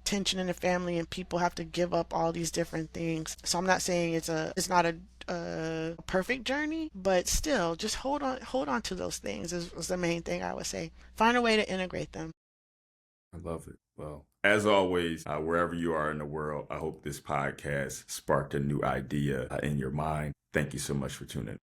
tension in the family and people have to give up all these different things. So I'm not saying it's not a perfect journey, but still just hold on to those things is the main thing I would say. Find a way to integrate them. I love it. Well, as always, wherever you are in the world, I hope this podcast sparked a new idea in your mind. Thank you so much for tuning in.